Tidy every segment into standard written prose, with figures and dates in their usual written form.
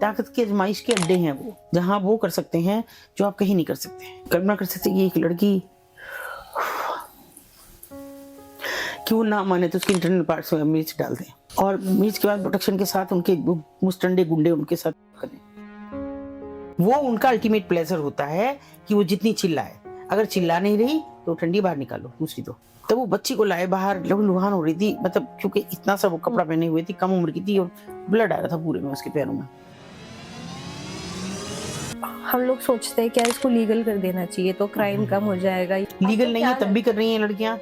ताकत की आजमाइश के अड्डे हैं वो, जहाँ वो कर सकते हैं जो आप कहीं नहीं कर सकते। कल्पना कर सकते कि एक लड़की कि वो ना माने तो उसके इंटरनल पार्ट्स में मिर्च डाल दें और मिर्च के बाद प्रोटेक्शन के साथ उनके मुस्टंडे गुंडे उनके साथ करें। वो उनका अल्टीमेट प्लेजर होता है कि वो जितनी चिल्लाए, अगर चिल्ला नहीं रही तो ठंडी बाहर निकालो, दूसरी दो। तब वो बच्ची को लाए बाहर, लहूलुहान हो रही थी, मतलब क्योंकि इतना सा वो कपड़ा पहने हुए थी, कम उम्र की थी और ब्लड आ रहा था पूरे में उसके पैरों में। हम लोग सोचते हैं क्या इसको लीगल कर देना चाहिए तो क्राइम कम हो जाएगा। लीगल नहीं है तब भी कर रही हैं लड़कियां,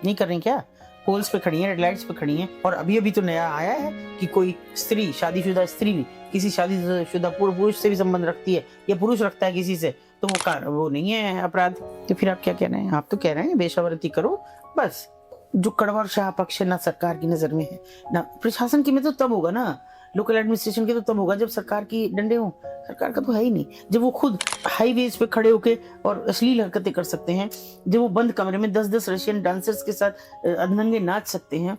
नहीं कर रही क्या? पोल्स पे खड़ी हैं, रेड लाइट्स पे खड़ी हैं। और अभी तो नया आया है कि कोई स्त्री, शादीशुदा स्त्री किसी शादीशुदा पुरुष से भी संबंध रखती है या पुरुष रखता है किसी से, तो वो नहीं है अपराध। तो फिर आप क्या कह रहे हैं? आप तो कह रहे हैं बेशर्ती करो बस। जो कड़वा और शाह पक्ष है ना सरकार की नजर में है ना प्रशासन की में, तो तब होगा ना, लोकल एडमिनिस्ट्रेशन के तो तब होगा जब सरकार की डंडे हो। सरकार का तो है ही नहीं। जब वो खुद हाईवेज पे खड़े होके और अश्लील हरकतें कर सकते हैं, जब वो बंद कमरे में 10-10 रशियन डांसर्स के साथ अधनंगे नाच सकते हैं,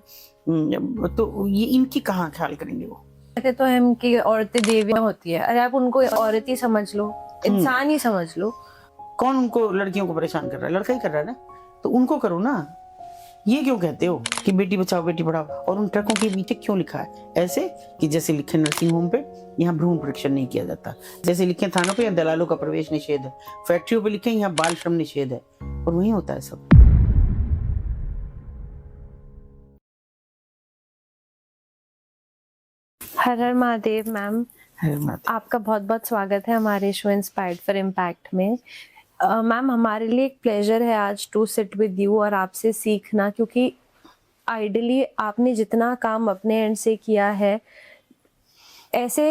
तो ये इनकी कहाँ ख्याल करेंगे वो? कहते तो हम कि औरतें देवियां होती है, अरे आप उनको औरत ही समझ लो, इंसान ही समझ लो। कौन उनको, लड़कियों को परेशान कर रहा है? लड़का ही कर रहा है ना, तो उनको करो ना। ये क्यों कहते हो कि बेटी बचाओ बेटी पढ़ाओ, और उन ट्रकों के पीछे क्यों लिखा है ऐसे कि जैसे लिखे नर्सिंग होम पे यहाँ भ्रूण परीक्षण नहीं किया जाता, जैसे लिखे थानों पे यहाँ दलालों का प्रवेश निषेध है, फैक्ट्रियों पे लिखे यहाँ बाल श्रम निषेध है, और वही होता है सब। हर हर महादेव मैम, आपका बहुत बहुत स्वागत है हमारे शो इंस्पायर्ड फॉर इम्पैक्ट में। मैम हमारे लिए एक प्लेजर है आज टू सिट विद यू और आपसे सीखना, क्योंकि आइडियली आपने जितना काम अपने एंड से किया है ऐसे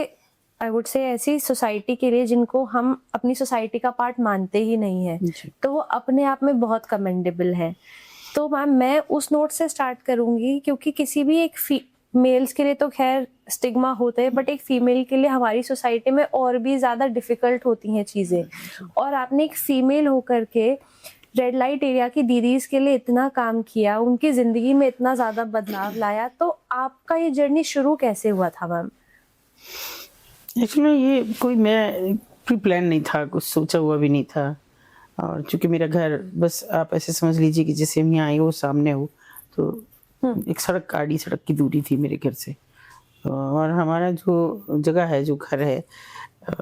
आई वुड से ऐसी सोसाइटी के लिए जिनको हम अपनी सोसाइटी का पार्ट मानते ही नहीं है, तो वो अपने आप में बहुत कमेंडेबल है। तो मैम मैं उस नोट से स्टार्ट करूंगी, क्योंकि किसी भी एक मेल्स के लिए तो खैर स्टिग्मा होता है, बट एक फीमेल के लिए हमारी सोसाइटी में और भी ज़्यादा डिफ़िकल्ट होती हैं चीज़ें। और आपने एक फीमेल होकर के रेड लाइट एरिया की दीदीज़ के लिए इतना काम किया, उनकी ज़िंदगी में इतना ज़्यादा बदलाव लाया, तो आपका ये जर्नी शुरू कैसे हुआ था मैम? एक्चुअली ये कोई मैं प्री प्लान नहीं था, कुछ सोचा हुआ भी नहीं था। और चूंकि मेरा घर, बस आप ऐसे समझ लीजिए कि जैसे हम यहाँ आए वो सामने हो, तो एक सड़क, आड़ी सड़क की दूरी थी मेरे घर से। और हमारा जो जगह है, जो घर है,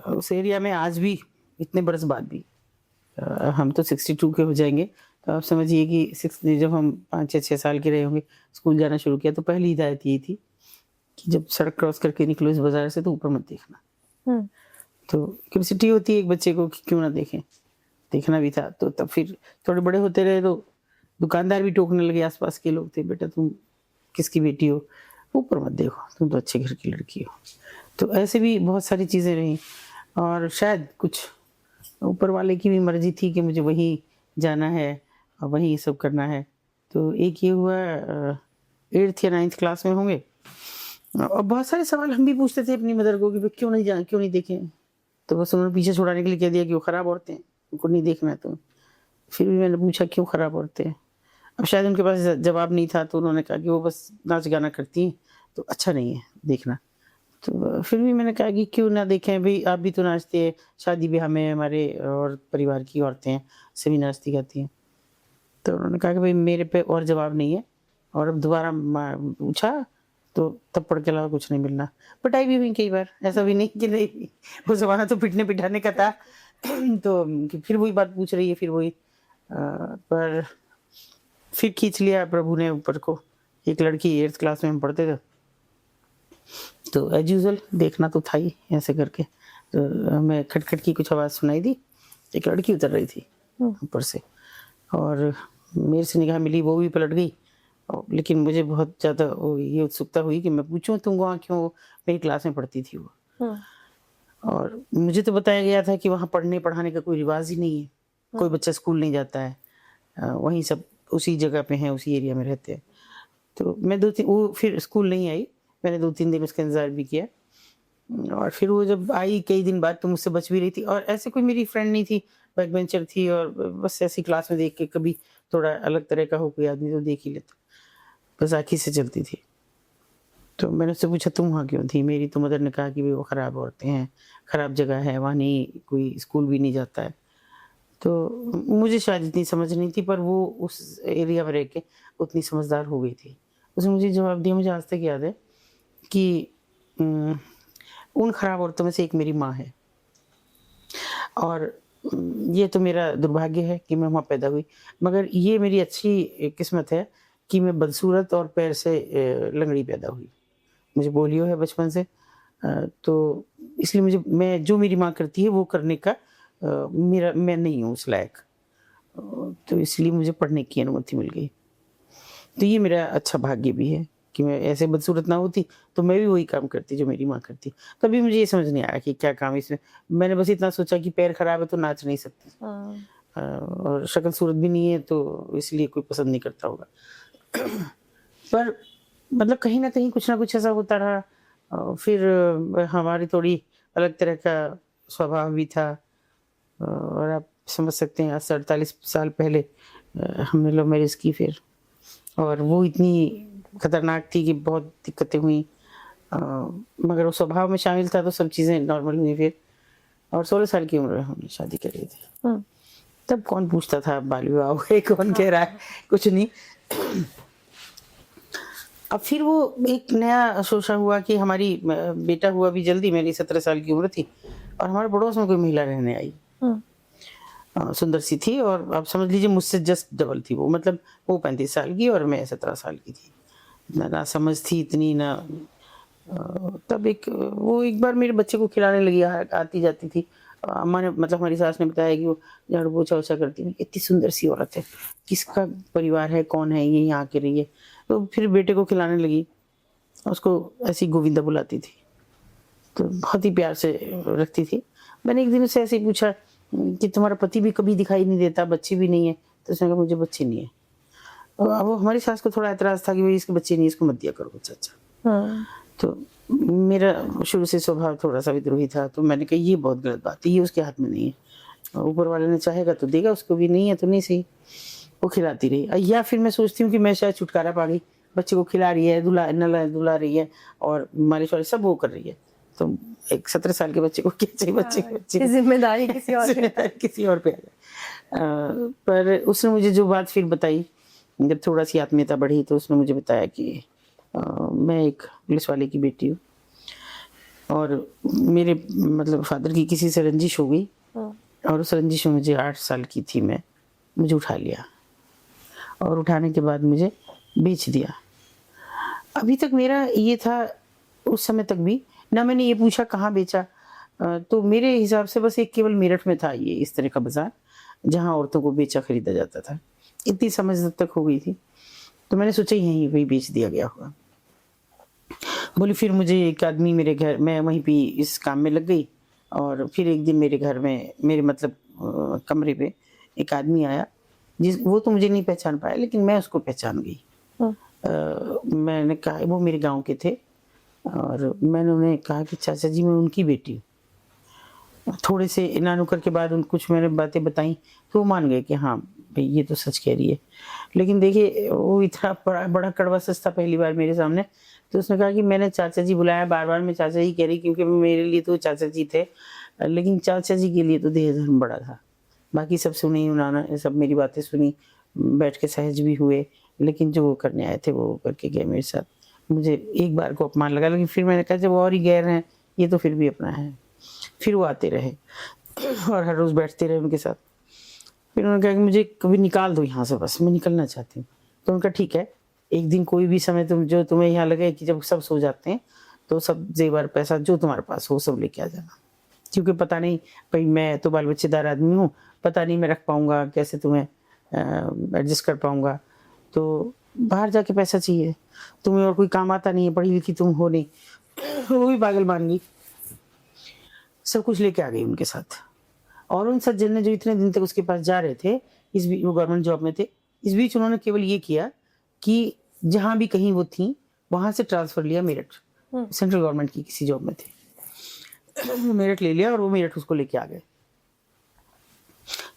उस एरिया में आज भी इतने बरस बाद भी, हम तो 62 के हो जाएंगे, तो आप समझिए कि जब हम 5 या 6 साल के रहे होंगे, स्कूल जाना शुरू किया, तो पहली हिदायत ये थी कि जब सड़क क्रॉस करके निकलो इस बाजार से तो ऊपर मत देखना। तो क्यूरियोसिटी होती है एक बच्चे को कि क्यों ना देखें, देखना भी था। तो तब फिर थोड़े बड़े होते रहे तो दुकानदार भी टोकने लगे, आसपास के लोग थे, बेटा तुम किसकी बेटी हो, ऊपर मत देखो, तुम तो अच्छे घर की लड़की हो। तो ऐसे भी बहुत सारी चीज़ें रही, और शायद कुछ ऊपर वाले की भी मर्जी थी कि मुझे वहीं जाना है और वहीं ये सब करना है। तो एक ये हुआ 8th या 9th क्लास में होंगे, और बहुत सारे सवाल हम भी पूछते थे अपनी मदर को कि क्यों नहीं देखें। तो बस उन्होंने पीछे छुड़ाने के लिए कह दिया कि वो खराब औरतें हैं, उनको नहीं देखना है। तो फिर भी मैंने पूछा क्यों खराब औरतें हैं। अब शायद उनके पास जवाब नहीं था, तो उन्होंने कहा कि वो बस नाच गाना करती हैं तो अच्छा नहीं है देखना। तो फिर भी मैंने कहा कि क्यों ना देखें भाई, आप भी तो नाचते हैं, शादी ब्याह में हमारे और परिवार की औरतें हैं, सभी नाचती गाती हैं। तो उन्होंने कहा कि भाई मेरे पे और जवाब नहीं है, और अब दोबारा पूछा तो थप्पड़ के अलावा कुछ नहीं मिलना। पिटाई भी हुई कई बार, ऐसा भी नहीं कि नहीं, वो जमाना तो पिटने पिटाने का था। तो फिर वही बात पूछ रही है, फिर वही पर फिर खींच लिया प्रभु ने ऊपर को। एक लड़की 8th क्लास में हम पढ़ते थे, तो एज यूजुअल देखना तो था ही ऐसे करके। तो हमें खटखट की कुछ आवाज़ सुनाई दी, एक लड़की उतर रही थी ऊपर से, और मेरे से निगाह मिली, वो भी पलट गई। लेकिन मुझे बहुत ज़्यादा ये उत्सुकता हुई कि मैं पूछूं तुम वहाँ क्यों, मेरी क्लास में पढ़ती थी वो। और मुझे तो बताया गया था कि वहाँ पढ़ने पढ़ाने का कोई रिवाज ही नहीं है, कोई बच्चा स्कूल नहीं जाता है, वहीं सब उसी जगह पे हैं, उसी एरिया में रहते हैं। तो मैं वो फिर स्कूल नहीं आई, मैंने 2-3 दिन उसका इंतज़ार भी किया। और फिर वो जब आई कई दिन बाद, तो मुझसे बच भी रही थी, और ऐसे कोई मेरी फ्रेंड नहीं थी, बैक बेंचर थी, और बस ऐसी क्लास में देख के कभी थोड़ा अलग तरह का हो कोई आदमी तो देख ही लेता, बस आँखी से चलती थी। तो मैंने उससे पूछा तुम वहाँ क्यों थी? मेरी तो मदर ने कहा कि वो ख़राब औरतें हैं, ख़राब जगह है, वहाँ नहीं, कोई स्कूल भी नहीं जाता है। तो मुझे शायद इतनी समझ नहीं थी, पर वो उस एरिया में रह के उतनी समझदार हो गई थी। उसने मुझे जवाब दिया, मुझे आज तक याद है कि उन ख़राब औरतों में से एक मेरी माँ है, और ये तो मेरा दुर्भाग्य है कि मैं वहाँ पैदा हुई, मगर ये मेरी अच्छी किस्मत है कि मैं बदसूरत और पैर से लंगड़ी पैदा हुई। मुझे पोलियो है बचपन से, तो इसलिए मुझे, मैं जो मेरी माँ करती है वो करने का मैं नहीं हूँ उस लायक। तो इसलिए मुझे पढ़ने की अनुमति मिल गई। तो ये मेरा अच्छा भाग्य भी है कि मैं ऐसे बदसूरत ना होती तो मैं भी वही काम करती जो मेरी माँ करती। तभी मुझे ये समझ नहीं आया कि क्या काम इसमें। मैंने बस इतना सोचा कि पैर खराब है तो नाच नहीं सकती, और शक्ल सूरत भी नहीं है तो इसलिए कोई पसंद नहीं करता होगा। पर मतलब कहीं न कहीं कुछ ना कुछ ऐसा होता रहा। फिर हमारी थोड़ी अलग तरह का स्वभाव भी था, और आप समझ सकते हैं आज से 48 साल पहले हमने लव मैरिज की फिर, और वो इतनी खतरनाक थी कि बहुत दिक्कतें हुई। मगर वो स्वभाव में शामिल था तो सब चीज़ें नॉर्मल हुई फिर, और 16 साल की उम्र में हमने शादी कर ली थी। तब कौन पूछता था बाल विवाह हो गए, कौन कह रहा है, कुछ नहीं। अब फिर वो एक नया शोषा हुआ कि हमारी बेटा हुआ भी जल्दी, मेरी 17 साल की उम्र थी, और हमारे पड़ोस में कोई महिला रहने आई। सुंदर सी थी, और आप समझ लीजिए मुझसे जस्ट डबल थी वो, मतलब वो 35 साल की और मैं 17 साल की थी। ना समझ थी इतनी ना। तब वो एक बार मेरे बच्चे को खिलाने लगी, आती जाती थी। अम्मा ने, मतलब हमारी सास ने बताया कि वो झाड़ू पोछा वोछा करती है, इतनी सुंदर सी औरत है, किसका परिवार है, कौन है ये, यहाँ के रही है। तो फिर बेटे को खिलाने लगी, उसको ऐसी गोविंदा बुलाती थी, तो बहुत ही प्यार से रखती थी। मैंने एक दिन उससे ऐसे ही पूछा कि तुम्हारा पति भी कभी दिखाई नहीं देता, बच्चे भी नहीं है? तो उसने कहा मुझे बच्चे नहीं है। और अब वो हमारी सास को थोड़ा एतराज था कि भाई इसके बच्चे नहीं, इसको मत दिया करो बच्चा। अच्छा, तो मेरा शुरू से स्वभाव थोड़ा सा विद्रोही था, तो मैंने कहा ये बहुत गलत बात है, ये उसके हाथ में नहीं है, ऊपर वाले ने चाहेगा तो देगा, उसको भी नहीं है तो नहीं सही। वो खिलाती रही, या फिर मैं सोचती हूँ कि मैं शायद छुटकारा पा गई, बच्चे को खिला रही है, दुला रही है, और मालिश वालिश सब वो कर रही है। तो एक 17 साल के बच्चे को क्या चाहिए, बच्चे की जिम्मेदारी किसी और पे आ जाए। पर उसने मुझे जो बात फिर बताई, जब थोड़ा सी आत्मीयता बढ़ी, तो उसने मुझे बताया कि मैं एक पुलिस वाले की बेटी हूँ, और मेरे मतलब फादर की किसी से रंजिश हो गई, और उस रंजिश में मुझे 8 साल की थी मैं, मुझे उठा लिया, और उठाने के बाद मुझे बेच दिया। अभी तक मेरा ये था, उस समय तक भी ना मैंने ये पूछा कहाँ बेचा। तो मेरे हिसाब से बस एक केवल मेरठ में था ये इस तरह का बाजार, जहाँ औरतों को बेचा खरीदा जाता था। इतनी समझ तब तक हो गई थी, तो मैंने सोचा यहीं वही बेच दिया गया होगा। बोली फिर मुझे एक आदमी मेरे घर, मैं वहीं पे इस काम में लग गई, और फिर एक दिन मेरे घर में, मेरे मतलब कमरे पे एक आदमी आया, वो तो मुझे नहीं पहचान पाया, लेकिन मैं उसको पहचान गई। मैंने कहा, वो मेरे गांव के थे, और मैंने उन्हें कहा कि चाचा जी मैं उनकी बेटी हूँ। थोड़े से इनानुकर के बाद कुछ मैंने बातें बताई, तो वो मान गए कि हाँ भाई ये तो सच कह रही है। लेकिन देखिए वो इतना बड़ा कड़वा सच था पहली बार मेरे सामने। तो उसने कहा कि मैंने चाचा जी बुलाया, बार बार मैं चाचा जी कह रही, क्योंकि मेरे लिए तो चाचा जी थे, लेकिन चाचा जी के लिए तो देह धर्म बड़ा था। बाकी सब सुनी, उन्होंने सब मेरी बातें सुनी, बैठ के सहज भी हुए, लेकिन जो वो करने आए थे वो करके गए मेरे साथ। मुझे एक बार को अपमान लगा, लेकिन फिर मैंने कहा जब और ही गैर हैं, ये तो फिर भी अपना है। फिर वो आते रहे और हर रोज़ बैठते रहे उनके साथ। फिर उन्होंने कहा कि मुझे कभी निकाल दो यहाँ से, बस मैं निकलना चाहती हूँ। तो उनका ठीक है, एक दिन कोई भी समय जो तुम्हें यहाँ लगे कि जब सब सो जाते हैं, तो सब जेवर पैसा जो तुम्हारे पास हो सब लेके आ जाना, क्योंकि पता नहीं भाई मैं तो बाल बच्चेदार आदमी हूँ, पता नहीं मैं रख पाऊँगा, कैसे तुम्हें एडजस्ट कर पाऊँगा। तो बाहर जाके पैसा चाहिए, तुम्हें और कोई काम आता नहीं है, पढ़ी लिखी तुम हो नहीं। वो भी पागल मान गई, सब कुछ लेके आ गई उनके साथ। और उन सज्जन ने जो इतने दिन तक उसके पास जा रहे थे, इस बीच वो गवर्नमेंट जॉब में थे, इस बीच उन्होंने केवल ये किया कि जहाँ भी कहीं वो थी वहां से ट्रांसफर लिया मेरठ, सेंट्रल गवर्नमेंट की किसी जॉब में थे, मेरठ ले लिया, और वो मेरठ उसको लेके आ गए।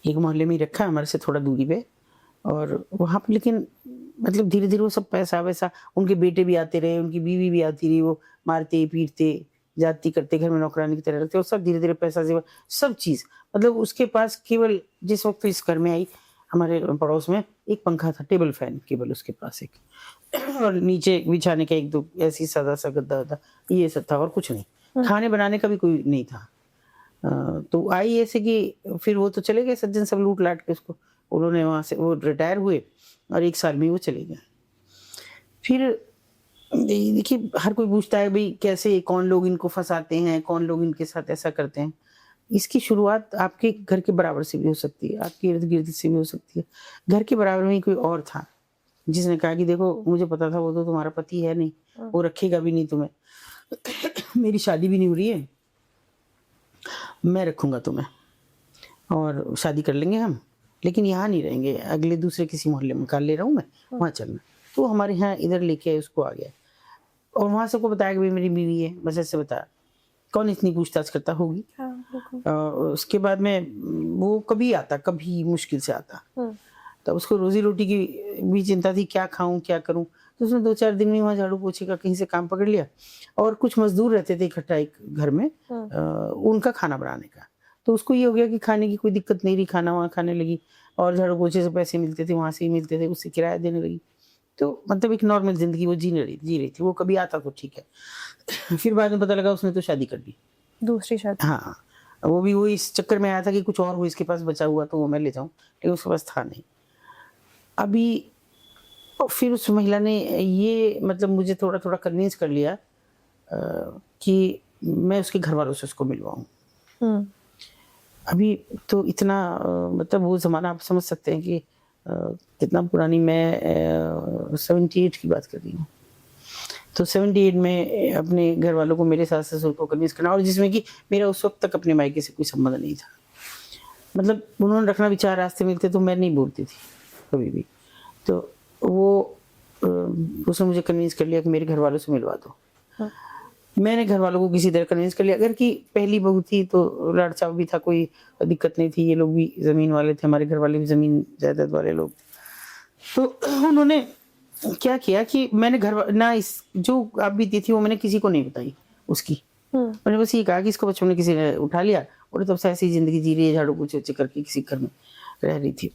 एक मोहल्ले में ही रखा, हमारे से थोड़ा दूरी पे। और वहाँ पे लेकिन मतलब धीरे-धीरे वो सब पैसा वैसा, उनके बेटे भी आते रहे, उनकी बीवी भी आती रही, वो मारते-पीटते, जाती करते, घर में नौकरानी की तरह रखते और सब धीरे-धीरे पैसा जेवर सब चीज़। मतलब उसके पास केवल जिस वक़्त इस घर में आई, हमारे पड़ोस में एक पंखा था, टेबल फैन केवल उसके पास एक और नीचे बिछाने का 1-2 ऐसी सादा-सा गद्दा-वद्दा, ये सब था और कुछ नहीं। खाने बनाने का भी कोई नहीं था। तो आई ऐसे कि फिर वो तो चले गए सज्जन सब लूट-लाट के उसको। उन्होंने वहाँ से वो रिटायर हुए और 1 साल में ही वो चले गए। फिर देखिए हर कोई पूछता है भई कैसे कौन लोग इनको फँसाते हैं, कौन लोग इनके साथ ऐसा करते हैं। इसकी शुरुआत आपके घर के बराबर से भी हो सकती है, आपके इर्द-गिर्द से भी हो सकती है। घर के बराबर में ही कोई और था, जिसने कहा कि देखो मुझे पता था वो तो तुम्हारा पति है नहीं, वो रखेगा भी नहीं तुम्हें। मेरी शादी भी नहीं हो रही है, मैं रखूँगा तुम्हें और शादी कर लेंगे हम, लेकिन यहाँ नहीं रहेंगे, अगले दूसरे किसी मोहल्ले में मकान ले रहा हूँ मैं, वहाँ चलना। तो हमारे यहाँ इधर लेके आए, उसको आ गया और वहाँ सबको बताया कि भई मेरी बीवी है, बस ऐसे बताया। कौन इतनी पूछताछ करता होगी। उसके बाद में वो कभी आता, कभी मुश्किल से आता। तब उसको रोज़ी-रोटी की भी चिंता थी, क्या खाऊँ, क्या करूँ? तो उसने 2-4 दिन में वहाँ झाड़ू-पोछे का कहीं से काम पकड़ लिया और कुछ मज़दूर रहते थे इकट्ठा एक घर में उनका खाना बनाने का। तो उसको ये हो गया कि खाने की कोई दिक्कत नहीं रही, खाना वहाँ खाने लगी और झाड़ू-पोछे से पैसे मिलते थे, वहाँ से ही मिलते थे, उससे किराया देने लगी। तो मतलब एक नॉर्मल ज़िंदगी वो जी रही थी। वो कभी आता तो ठीक है। फिर बाद में पता लगा उसने तो शादी कर ली। दूसरी शादी। हाँ, वो इस चक्कर में आया था कि कुछ और हो इसके पास बचा हुआ तो वो मैं ले जाऊँ, लेकिन उसके पास था नहीं। अभी फिर उस महिला ने ये मतलब मुझे थोड़ा-थोड़ा कन्विंस कर लिया कि मैं उसके घरवालों से उसको मिलवाऊँ। हुँ। अभी तो इतना मतलब वो ज़माना आप समझ सकते हैं कि कितना पुरानी मैं 78 की बात कर रही हूँ। तो 78 में अपने घरवालों को मेरे सास-ससुर को कन्विंस करना और जिसमें कि मेरा उस वक़्त तक अपने मायके से कोई संबंध नहीं था। मतलब उन्होंने रखना भी 4 रास्ते मिलते तो मैं नहीं बोलती थी, कभी भी। तो वो उसने मुझे कन्विंस कर लिया कि मेरे घरवालों से मिलवा दो। हाँ। मैंने घरवालों को किसी तरह कन्विंस कर लिया, अगर कि पहली बहू थी तो लाड़-चाव भी था, कोई दिक्कत नहीं थी, ये लोग भी ज़मीन वाले थे, हमारे घरवाले भी ज़मीन जायदाद वाले लोग। तो उन्होंने क्या किया कि मैंने ना इस जो आप बीती थी वो मैंने किसी को नहीं बताई उसकी। मैंने बस ये कहा कि इसको बचपन में किसी ने उठा लिया और तब से ऐसी ज़िंदगी जी रही है, झाड़ू-पोछे करके किसी घर में रह रही थी।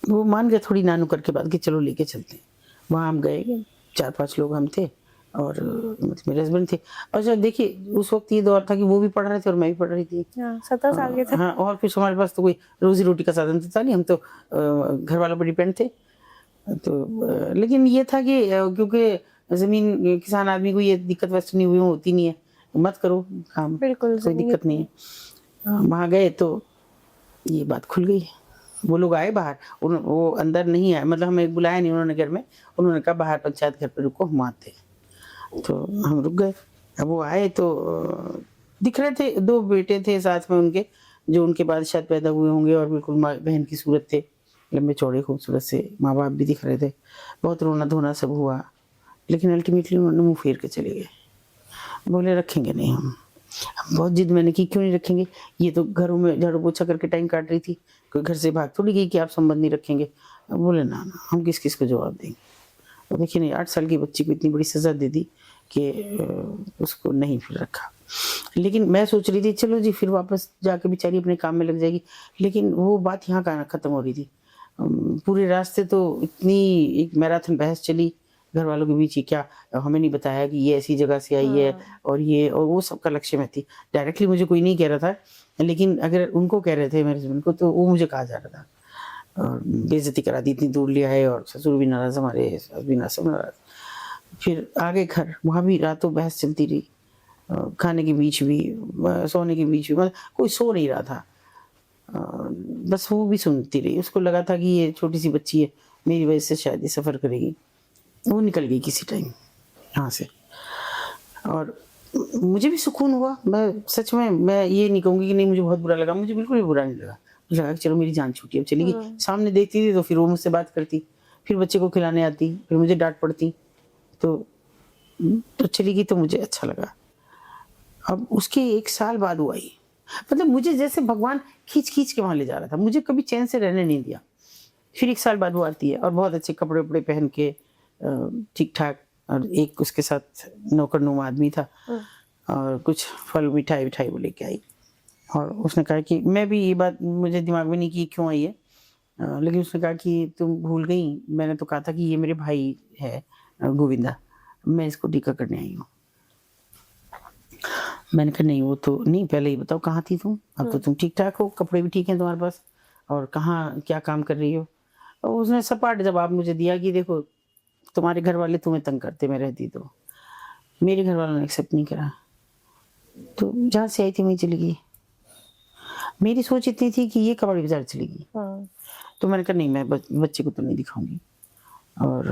वो मान गए थोड़ी नानू करके बात कि चलो लेके चलते हैं। वहाँ हम गए, 4-5 लोग हम थे और मतलब मेरे हस्बैंड थे। और जब देखिए उस वक़्त ये दौर था कि वो भी पढ़ रहे थे और मैं भी पढ़ रही थी। हाँ, 17 साल के थे। हाँ, और कुछ हमारे पास तो कोई रोज़ी-रोटी का साधन तो था नहीं, हम तो घर वालों पर डिपेंड थे। तो लेकिन ये था कि क्योंकि ज़मीन किसान आदमी को ये दिक्कत वैसे नहीं हुई होती नहीं है, मत करो काम, बिल्कुल, कोई दिक्कत नहीं है। वहाँ गए तो ये बात खुल गई। वो लोग आए बाहर, वो अंदर नहीं आए, मतलब हमें बुलाया नहीं उन्होंने घर में, उन्होंने कहा बाहर पंचायत घर पे रुको, हम आते हैं। तो हम रुक गए। अब वो आए तो दिख रहे थे, 2 बेटे थे साथ में उनके, जो उनके बाद शायद पैदा हुए होंगे और बिल्कुल माँ बहन की सूरत थे, लंबे चौड़े खूबसूरत से, माँ-बाप भी दिख रहे थे। बहुत रोना-धोना सब हुआ, लेकिन अल्टीमेटली उन्होंने मुँह फेर के चले गए। बोले रखेंगे नहीं हम। बहुत जिद मैंने की, क्यों नहीं रखेंगे? ये तो घरों में झाड़ू-पोछा करके टाइम काट रही थी, कोई घर से भाग थोड़ी गई कि आप संबंध नहीं रखेंगे। बोले ना, ना, हम किस-किस को जवाब देंगे। तो देखिए नहीं, 8 साल की बच्ची को इतनी बड़ी सज़ा दे दी कि उसको नहीं फिर रखा। लेकिन मैं सोच रही थी चलो जी फिर वापस जाके बेचारी अपने काम में लग जाएगी, लेकिन वो बात यहाँ कहाँ खत्म हो रही थी। पूरे रास्ते तो इतनी एक मैराथन बहस चली घर वालों के बीच, ये क्या हमें नहीं बताया कि ये ऐसी जगह से आई है और ये और वो सबका लक्ष्य में थी। डायरेक्टली मुझे कोई नहीं कह रहा था, लेकिन अगर उनको कह रहे थे मेरे हस्बैंड को तो वो मुझे कहा जा रहा था। और बेइज्जती करा दी, इतनी दूर लिया है और ससुर भी नाराज़, हमारे सास भी नाराज़, सब नाराज़। फिर आ गए घर, वहाँ भी रातों बहस चलती रही। खाने के बीच भी, सोने के बीच भी, मतलब कोई सो नहीं रहा था। बस वो भी सुनती रही, उसको लगा था कि ये छोटी-सी बच्ची है, मेरी वजह से शायद ये सफ़र करेगी। वो निकल गई किसी टाइम यहाँ से और मुझे भी सुकून हुआ। मैं सच में मैं ये नहीं कहूँगी कि नहीं मुझे बहुत बुरा लगा, मुझे बिल्कुल भी बुरा नहीं लगा। मुझे लगा कि चलो मेरी जान छूटी, अब चली गई। सामने देखती थी तो फिर वो मुझसे बात करती, फिर बच्चे को खिलाने आती, फिर मुझे डाँट पड़ती। तो चली गई तो मुझे अच्छा लगा। अब उसके 1 साल बाद वो आई। मतलब मुझे जैसे भगवान खींच-खींच के वहाँ ले जा रहा था, मुझे कभी चैन से रहने नहीं दिया। फिर 1 साल बाद वो आती है और बहुत अच्छे कपड़े वपड़े पहन के ठीक ठाक, और एक उसके साथ नौकर नुमा आदमी था और कुछ फल मिठाई विठाई वो लेके आई। और उसने कहा कि मैं भी ये बात मुझे दिमाग में नहीं की क्यों आई है, लेकिन उसने कहा कि तुम भूल गई, मैंने तो कहा था कि ये मेरे भाई है गोविंदा, मैं इसको टीका करने आई हूँ। मैंने कहा नहीं वो तो नहीं, पहले ही बताओ कहाँ थी तुम, अब तो तुम ठीक ठाक हो, कपड़े भी ठीक हैं तुम्हारे पास, और कहाँ क्या काम कर रही हो। और उसने सपाट जवाब मुझे दिया कि देखो तुम्हारे घर वाले तुम्हें तंग करते मैं रहती तो, मेरे घर वालों ने एक्सेप्ट नहीं करा, तो जहाँ से आई थी वहीं चली गई। मेरी सोच इतनी थी कि ये कबाड़ी बाजार चली गई। तो मैंने कहा नहीं मैं बच्चे को तो नहीं दिखाऊंगी, और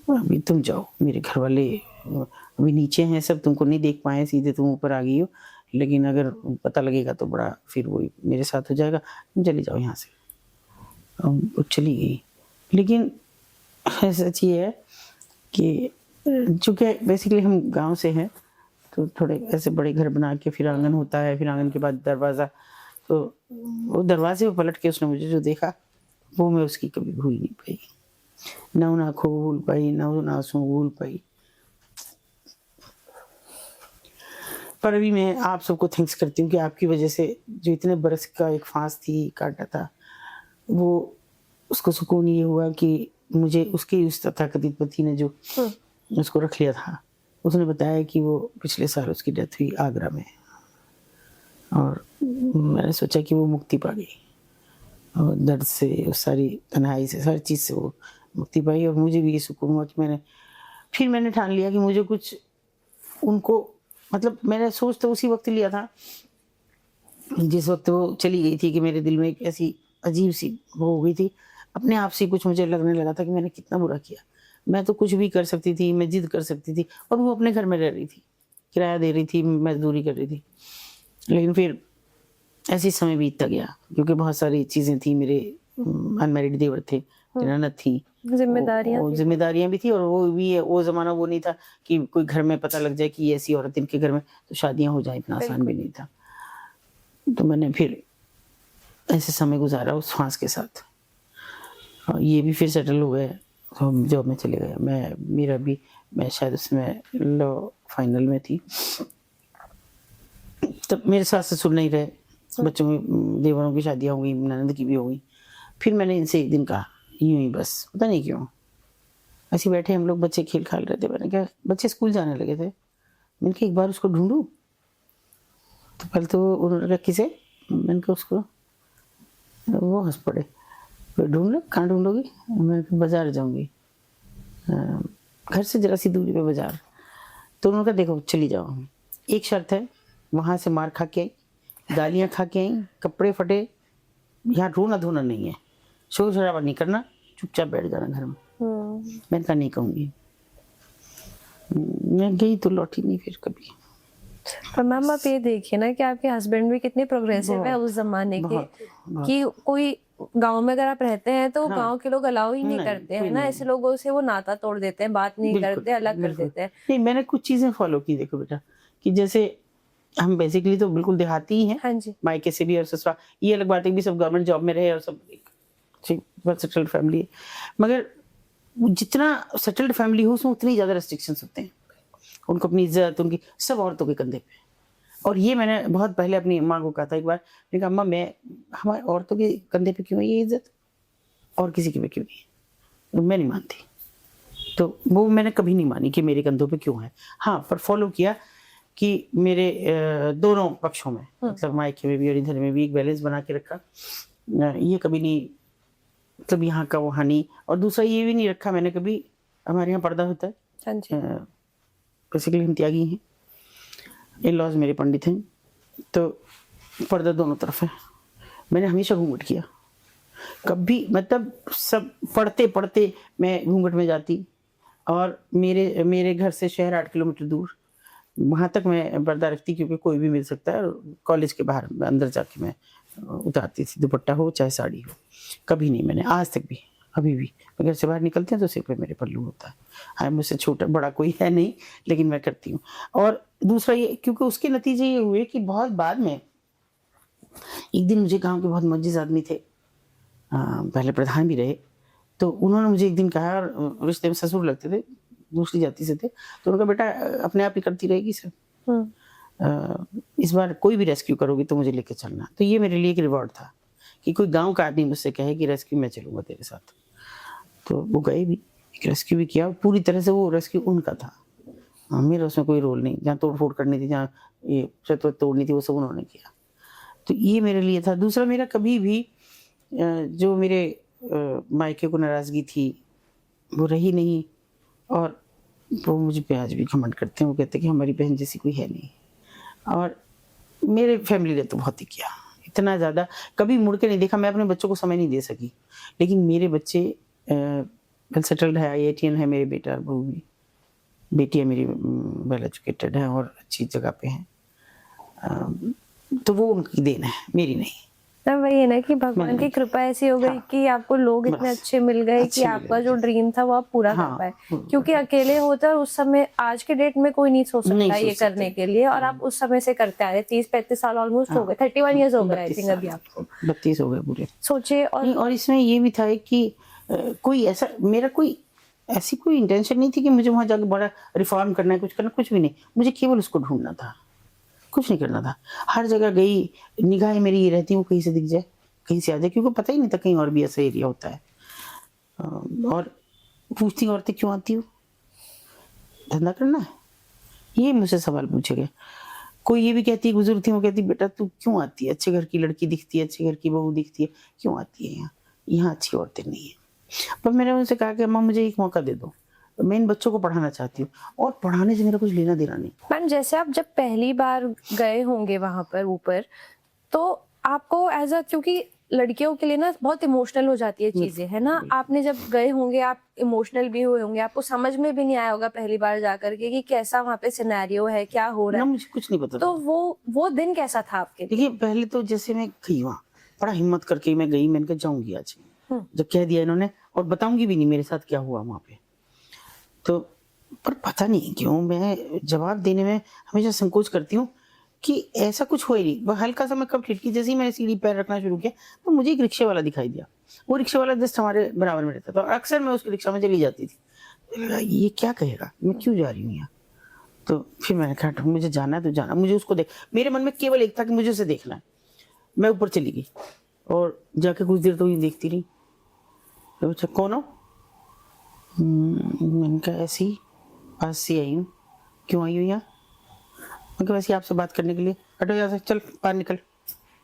अभी तुम जाओ, मेरे घर वाले अभी नीचे हैं सब, तुमको नहीं देख पाए, सीधे तुम ऊपर आ गई हो, लेकिन अगर पता लगेगा तो बड़ा फिर वो मेरे साथ हो जाएगा, तुम चली जाओ यहाँ से। वो चली गई। लेकिन सच ये है कि चूँकि बेसिकली हम गांव से हैं, तो थोड़े ऐसे बड़े घर बना के फिर आंगन होता है, फिर आंगन के बाद दरवाज़ा, तो वो दरवाजे पे पलट के उसने मुझे जो देखा वो मैं उसकी कभी भूल नहीं पाई, ना उन आँखों को भूल पाई, ना उन आंसुओं को भूल पाई। पर अभी मैं आप सबको थैंक्स करती हूँ कि आपकी वजह से जो इतने बरस का एक फांस थी काटा था, वो उसको सुकून ये हुआ कि मुझे उसके उस तथाकथित पति ने जो उसको रख लिया था, उसने बताया कि वो पिछले साल उसकी डेथ हुई आगरा में, और मैंने सोचा कि वो मुक्ति पा गई, और दर्द से, उस सारी तन्हाई से, सारी चीज़ से वो मुक्ति पाई। और मुझे भी ये सुकून हुआ कि मैंने ठान लिया कि मुझे कुछ उनको, मतलब मैंने सोच तो उसी वक्त लिया था जिस वक्त वो चली गई थी, कि मेरे दिल में एक ऐसी अजीब सी वो हो गई थी, अपने आप से कुछ मुझे लगने लगा था कि मैंने कितना बुरा किया। मैं तो कुछ भी कर सकती थी, मैं जिद कर सकती थी, और वो अपने घर में रह रही थी, किराया दे रही थी, मजदूरी कर रही थी। लेकिन फिर ऐसे समय बीतता गया, क्योंकि बहुत सारी चीज़ें थी, मेरे अनमैरिड देवर थे, ननद थी, जिम्मेदारियां भी थी, और वो भी वो ज़माना वो नहीं था कि कोई घर में पता लग जाए कि ये ऐसी औरत इनके घर में, तो शादियां हो जाए, इतना आसान भी नहीं था। तो मैंने फिर ऐसे समय गुजारा उस फांस के साथ, और ये भी फिर सेटल हो गए, तो जॉब में चले गए। मैं शायद उसमें लॉ फाइनल में थी, तब मेरे सास ससुर नहीं रहे, बच्चों की, देवरों की शादियाँ हो गई, ननद की भी हो गई। फिर मैंने इनसे एक दिन कहा, यूं ही बस, पता नहीं क्यों, ऐसे बैठे हम लोग, बच्चे खेल खाल रहे थे, मैंने कहा बच्चे स्कूल जाने लगे थे, मैंने कहा एक बार उसको ढूंढूं। तो पहले तो उन्होंने कहा किसे, मैंने कहा उसको, वो हंस पड़े, ढूंढ लो, कहाँ ढूंढोगी, मैं बाजार जाऊंगी, घर से जरा सी दूरी पे बाजार। तो उन्होंने कहा देखो चली जाओ, एक शर्त है, वहाँ से मार खा के आई, गालियाँ खा के आई, कपड़े फटे, यहाँ रोना धोना नहीं है, शोर शराबा नहीं करना, चुपचाप बैठ जाना घर में। मैंने कहा नहीं कहूँगी। मैं गई तो लौटी नहीं फिर कभी। पर मैम आप ये देखिए ना कि आपके हस्बैंड भी कितने प्रोग्रेसिव है उस जमाने के, कि कोई गांव में अगर आप रहते हैं तो गांव के लोग अलाउ ही नहीं करते हैं ना, ऐसे लोगों से वो नाता तोड़ देते हैं, बात नहीं करते, अलग कर देते हैं। नहीं, मैंने कुछ चीजें फॉलो की, देखो बेटा, कि जैसे हम बेसिकली तो बिल्कुल देहाती ही हैं, हाँ जी, मायके से भी और ससुराल, ये अलग बात है कि सब गवर्नमेंट जॉब में रहे और सब सेटल्ड फैमिली है, मगर जितना सेटल्ड फैमिली हो उसमें उतनी ज्यादा रेस्ट्रिक्शंस होते हैं, उनको अपनी इज्जत, उनकी सब औरतों के कंधे पे। और ये मैंने बहुत पहले अपनी माँ को कहा था एक बार, मैंने कहा अम्मा, मैं हमारे औरतों के कंधे पे क्यों है ये इज्जत, और किसी के पे क्यों नहीं है, मैं नहीं मानती। तो वो मैंने कभी नहीं मानी कि मेरे कंधों पे क्यों है। हाँ, पर फॉलो किया कि मेरे दोनों पक्षों में, मतलब मायके में भी और इधर में भी एक बैलेंस बना के रखा। ये कभी नहीं, मतलब यहाँ का वहाँ नहीं। और दूसरा ये भी नहीं रखा मैंने कभी, हमारे यहाँ पर्दा होता है, बेसिकली हम त्यागी हैं, इन लॉज मेरे पंडित हैं, तो पर्दा दोनों तरफ है। मैंने हमेशा घूंघट किया, कभी, मतलब सब पढ़ते पढ़ते मैं घूंघट में जाती, और मेरे घर से शहर 8 किलोमीटर दूर, वहाँ तक मैं पर्दा रखती, क्योंकि कोई भी मिल सकता है। कॉलेज के बाहर अंदर जाके मैं उतारती थी, दुपट्टा हो चाहे साड़ी हो। कभी नहीं मैंने, आज तक भी, अभी भी घर से बाहर निकलते हैं तो सिर पे मेरे पल्लू होता है। हाँ, मुझसे छोटा बड़ा कोई है नहीं, लेकिन मैं करती हूँ। और दूसरा ये, क्योंकि उसके नतीजे ये हुए कि बहुत बाद में एक दिन मुझे गाँव के बहुत मुअज्जिज़ आदमी थे, पहले प्रधान भी रहे, तो उन्होंने मुझे एक दिन कहा, रिश्ते में ससुर लगते थे, दूसरी जाति से थे, तो उनका बेटा अपने आप ही करती रहेगी सब, इस बार कोई भी रेस्क्यू करोगी तो मुझे लेके चलना। तो ये मेरे लिए एक रिवॉर्ड था कि कोई गांव का आदमी मुझसे कहे कि रेस्क्यू मैं चलूंगा तेरे साथ। तो वो गए भी, एक रेस्क्यू भी किया, पूरी तरह से वो रेस्क्यू उनका था, मेरा उसमें कोई रोल नहीं। जहाँ तोड़ फोड़ करनी थी, जहाँ ये छत तोड़नी थी, वो सब उन्होंने किया। तो ये मेरे लिए था। दूसरा, मेरा कभी भी जो मेरे मायके को नाराज़गी थी वो रही नहीं, और वो मुझे पे आज भी घमंड करते हैं। वो कहते हैं कि हमारी बहन जैसी कोई है नहीं। और मेरे फैमिली ने तो बहुत ही किया, इतना ज़्यादा कभी मुड़ के नहीं देखा। मैं अपने बच्चों को समय नहीं दे सकी, लेकिन मेरे बच्चे वेल सेटल्ड है, IITian है मेरे बेटा और बहू भी। बेटी है मेरी वेल एजुकेटेड है और अच्छी जगह पे है। तो वो उनकी देन है, मेरी नहीं। तब वही है ना कि भगवान की कृपा ऐसी हो गई कि आपको लोग इतने अच्छे मिल गए कि आपका जो ड्रीम था वो आप पूरा कर पाए। क्योंकि अकेले होते और उस समय, आज के डेट में कोई नहीं सोच सकता ये करने के लिए, और आप उस समय से करते आ रहे। 30-35 साल ऑलमोस्ट हो गए, 31 ईयर्स हो गए आई थिंक अभी आपको। 32 हो गए पूरे, सोचिए। और इसमें ये भी था कि कोई ऐसा, मेरा कोई ऐसी कोई इंटेंशन नहीं थी कि मुझे वहां जाकर बड़ा रिफॉर्म करना है, कुछ करना, कुछ भी नहीं। मुझे केवल उसको ढूंढना था, कुछ नहीं करना था। हर जगह गई, निगाहें मेरी ये रहती, वो कहीं से दिख जाए, कहीं से आ जाए, क्योंकि पता ही नहीं था कहीं और भी ऐसा एरिया होता है। और पूछती औरतें क्यों आती हो, धंधा करना है, ये मुझसे सवाल पूछे गए। कोई ये भी कहती, बुजुर्ग थी, वो कहती बेटा तू क्यों आती है, अच्छे घर की लड़की दिखती है, अच्छे घर की बहू दिखती है, क्यों आती है यहाँ, यहाँ अच्छी औरतें नहीं है। पर मैंने उनसे कहा कि अम्मा मुझे एक मौका दे दो, मैं इन बच्चों को पढ़ाना चाहती हूँ, और पढ़ाने से मेरा कुछ लेना देना नहीं। मैम जैसे आप जब पहली बार गए होंगे वहां पर ऊपर, तो आपको एज अ, क्योंकि लड़कियों के लिए ना बहुत इमोशनल हो जाती है चीजें, है ना, आपने जब गए होंगे आप इमोशनल भी हुए होंगे, आपको समझ में भी नहीं आया होगा पहली बार जाकर के कि कैसा वहाँ पे सिनेरियो है, क्या हो रहा है, मुझे कुछ नहीं पता। तो वो दिन कैसा था आपके? देखिए पहले तो जैसे मैं गई वहाँ, बड़ा हिम्मत करके मैं गई, मैंने कहा जाऊंगी आज, जब कह दिया इन्होंने, और बताऊंगी भी नहीं मेरे साथ क्या हुआ वहाँ पे। तो पर पता नहीं क्यों मैं जवाब देने में हमेशा संकोच करती हूँ कि ऐसा कुछ हो ही नहीं। वह हल्का सा मैं कब खिड़की, जैसे ही मैंने सीढ़ी पैर रखना शुरू किया तो मुझे एक रिक्शे वाला दिखाई दिया। वो रिक्शे वाला जस्ट हमारे बराबर में रहता था, और अक्सर मैं उसकी रिक्शा में चली जाती थी। ये क्या कहेगा, मैं क्यों जा रही हूँ यहाँ। तो फिर मैंने कहा मुझे जाना है तो जाना, मुझे उसको देख। मेरे मन में केवल एक था कि मुझे उसे देखना है। मैं ऊपर चली गई और जाके कुछ देर तो ये देखती रही। तो अच्छा कौन हो, मैंने कहा ऐसी पास से आई हूँ। क्यों आई हूँ यहाँ, मैं कहा वैसे आपसे बात करने के लिए। हटो यहाँ से, चल बाहर निकल।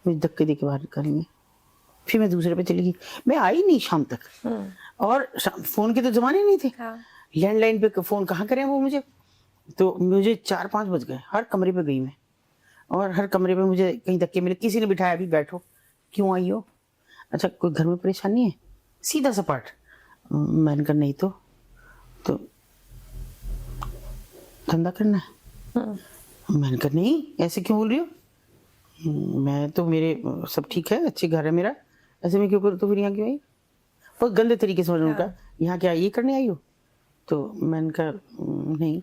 मुझे धक्के दे के बाहर निकालेंगे। फिर मैं दूसरे पे चली गई। मैं आई नहीं शाम तक, और फोन के तो जमाने नहीं थे। लैंडलाइन पे फोन कहाँ करें वो मुझे। तो मुझे 4-5 बज गए। हर कमरे पे गई मैं, और हर कमरे पे मुझे कहीं धक्के मिले। किसी ने बिठाया, अभी बैठो, क्यों आई हो, अच्छा कोई घर में परेशानी है, सीधा सपाट। मैंने कहा नहीं तो धंधा करना है। मैंने कहा नहीं, ऐसे क्यों बोल रही हो, मैं तो मेरे सब ठीक है, अच्छे घर है मेरा, ऐसे में क्यों करूँ। तो फिर यहाँ क्यों आई, बहुत गंदे तरीके से उन्होंने कहा, यहाँ क्या ये करने आई हो। तो मैंने कहा नहीं।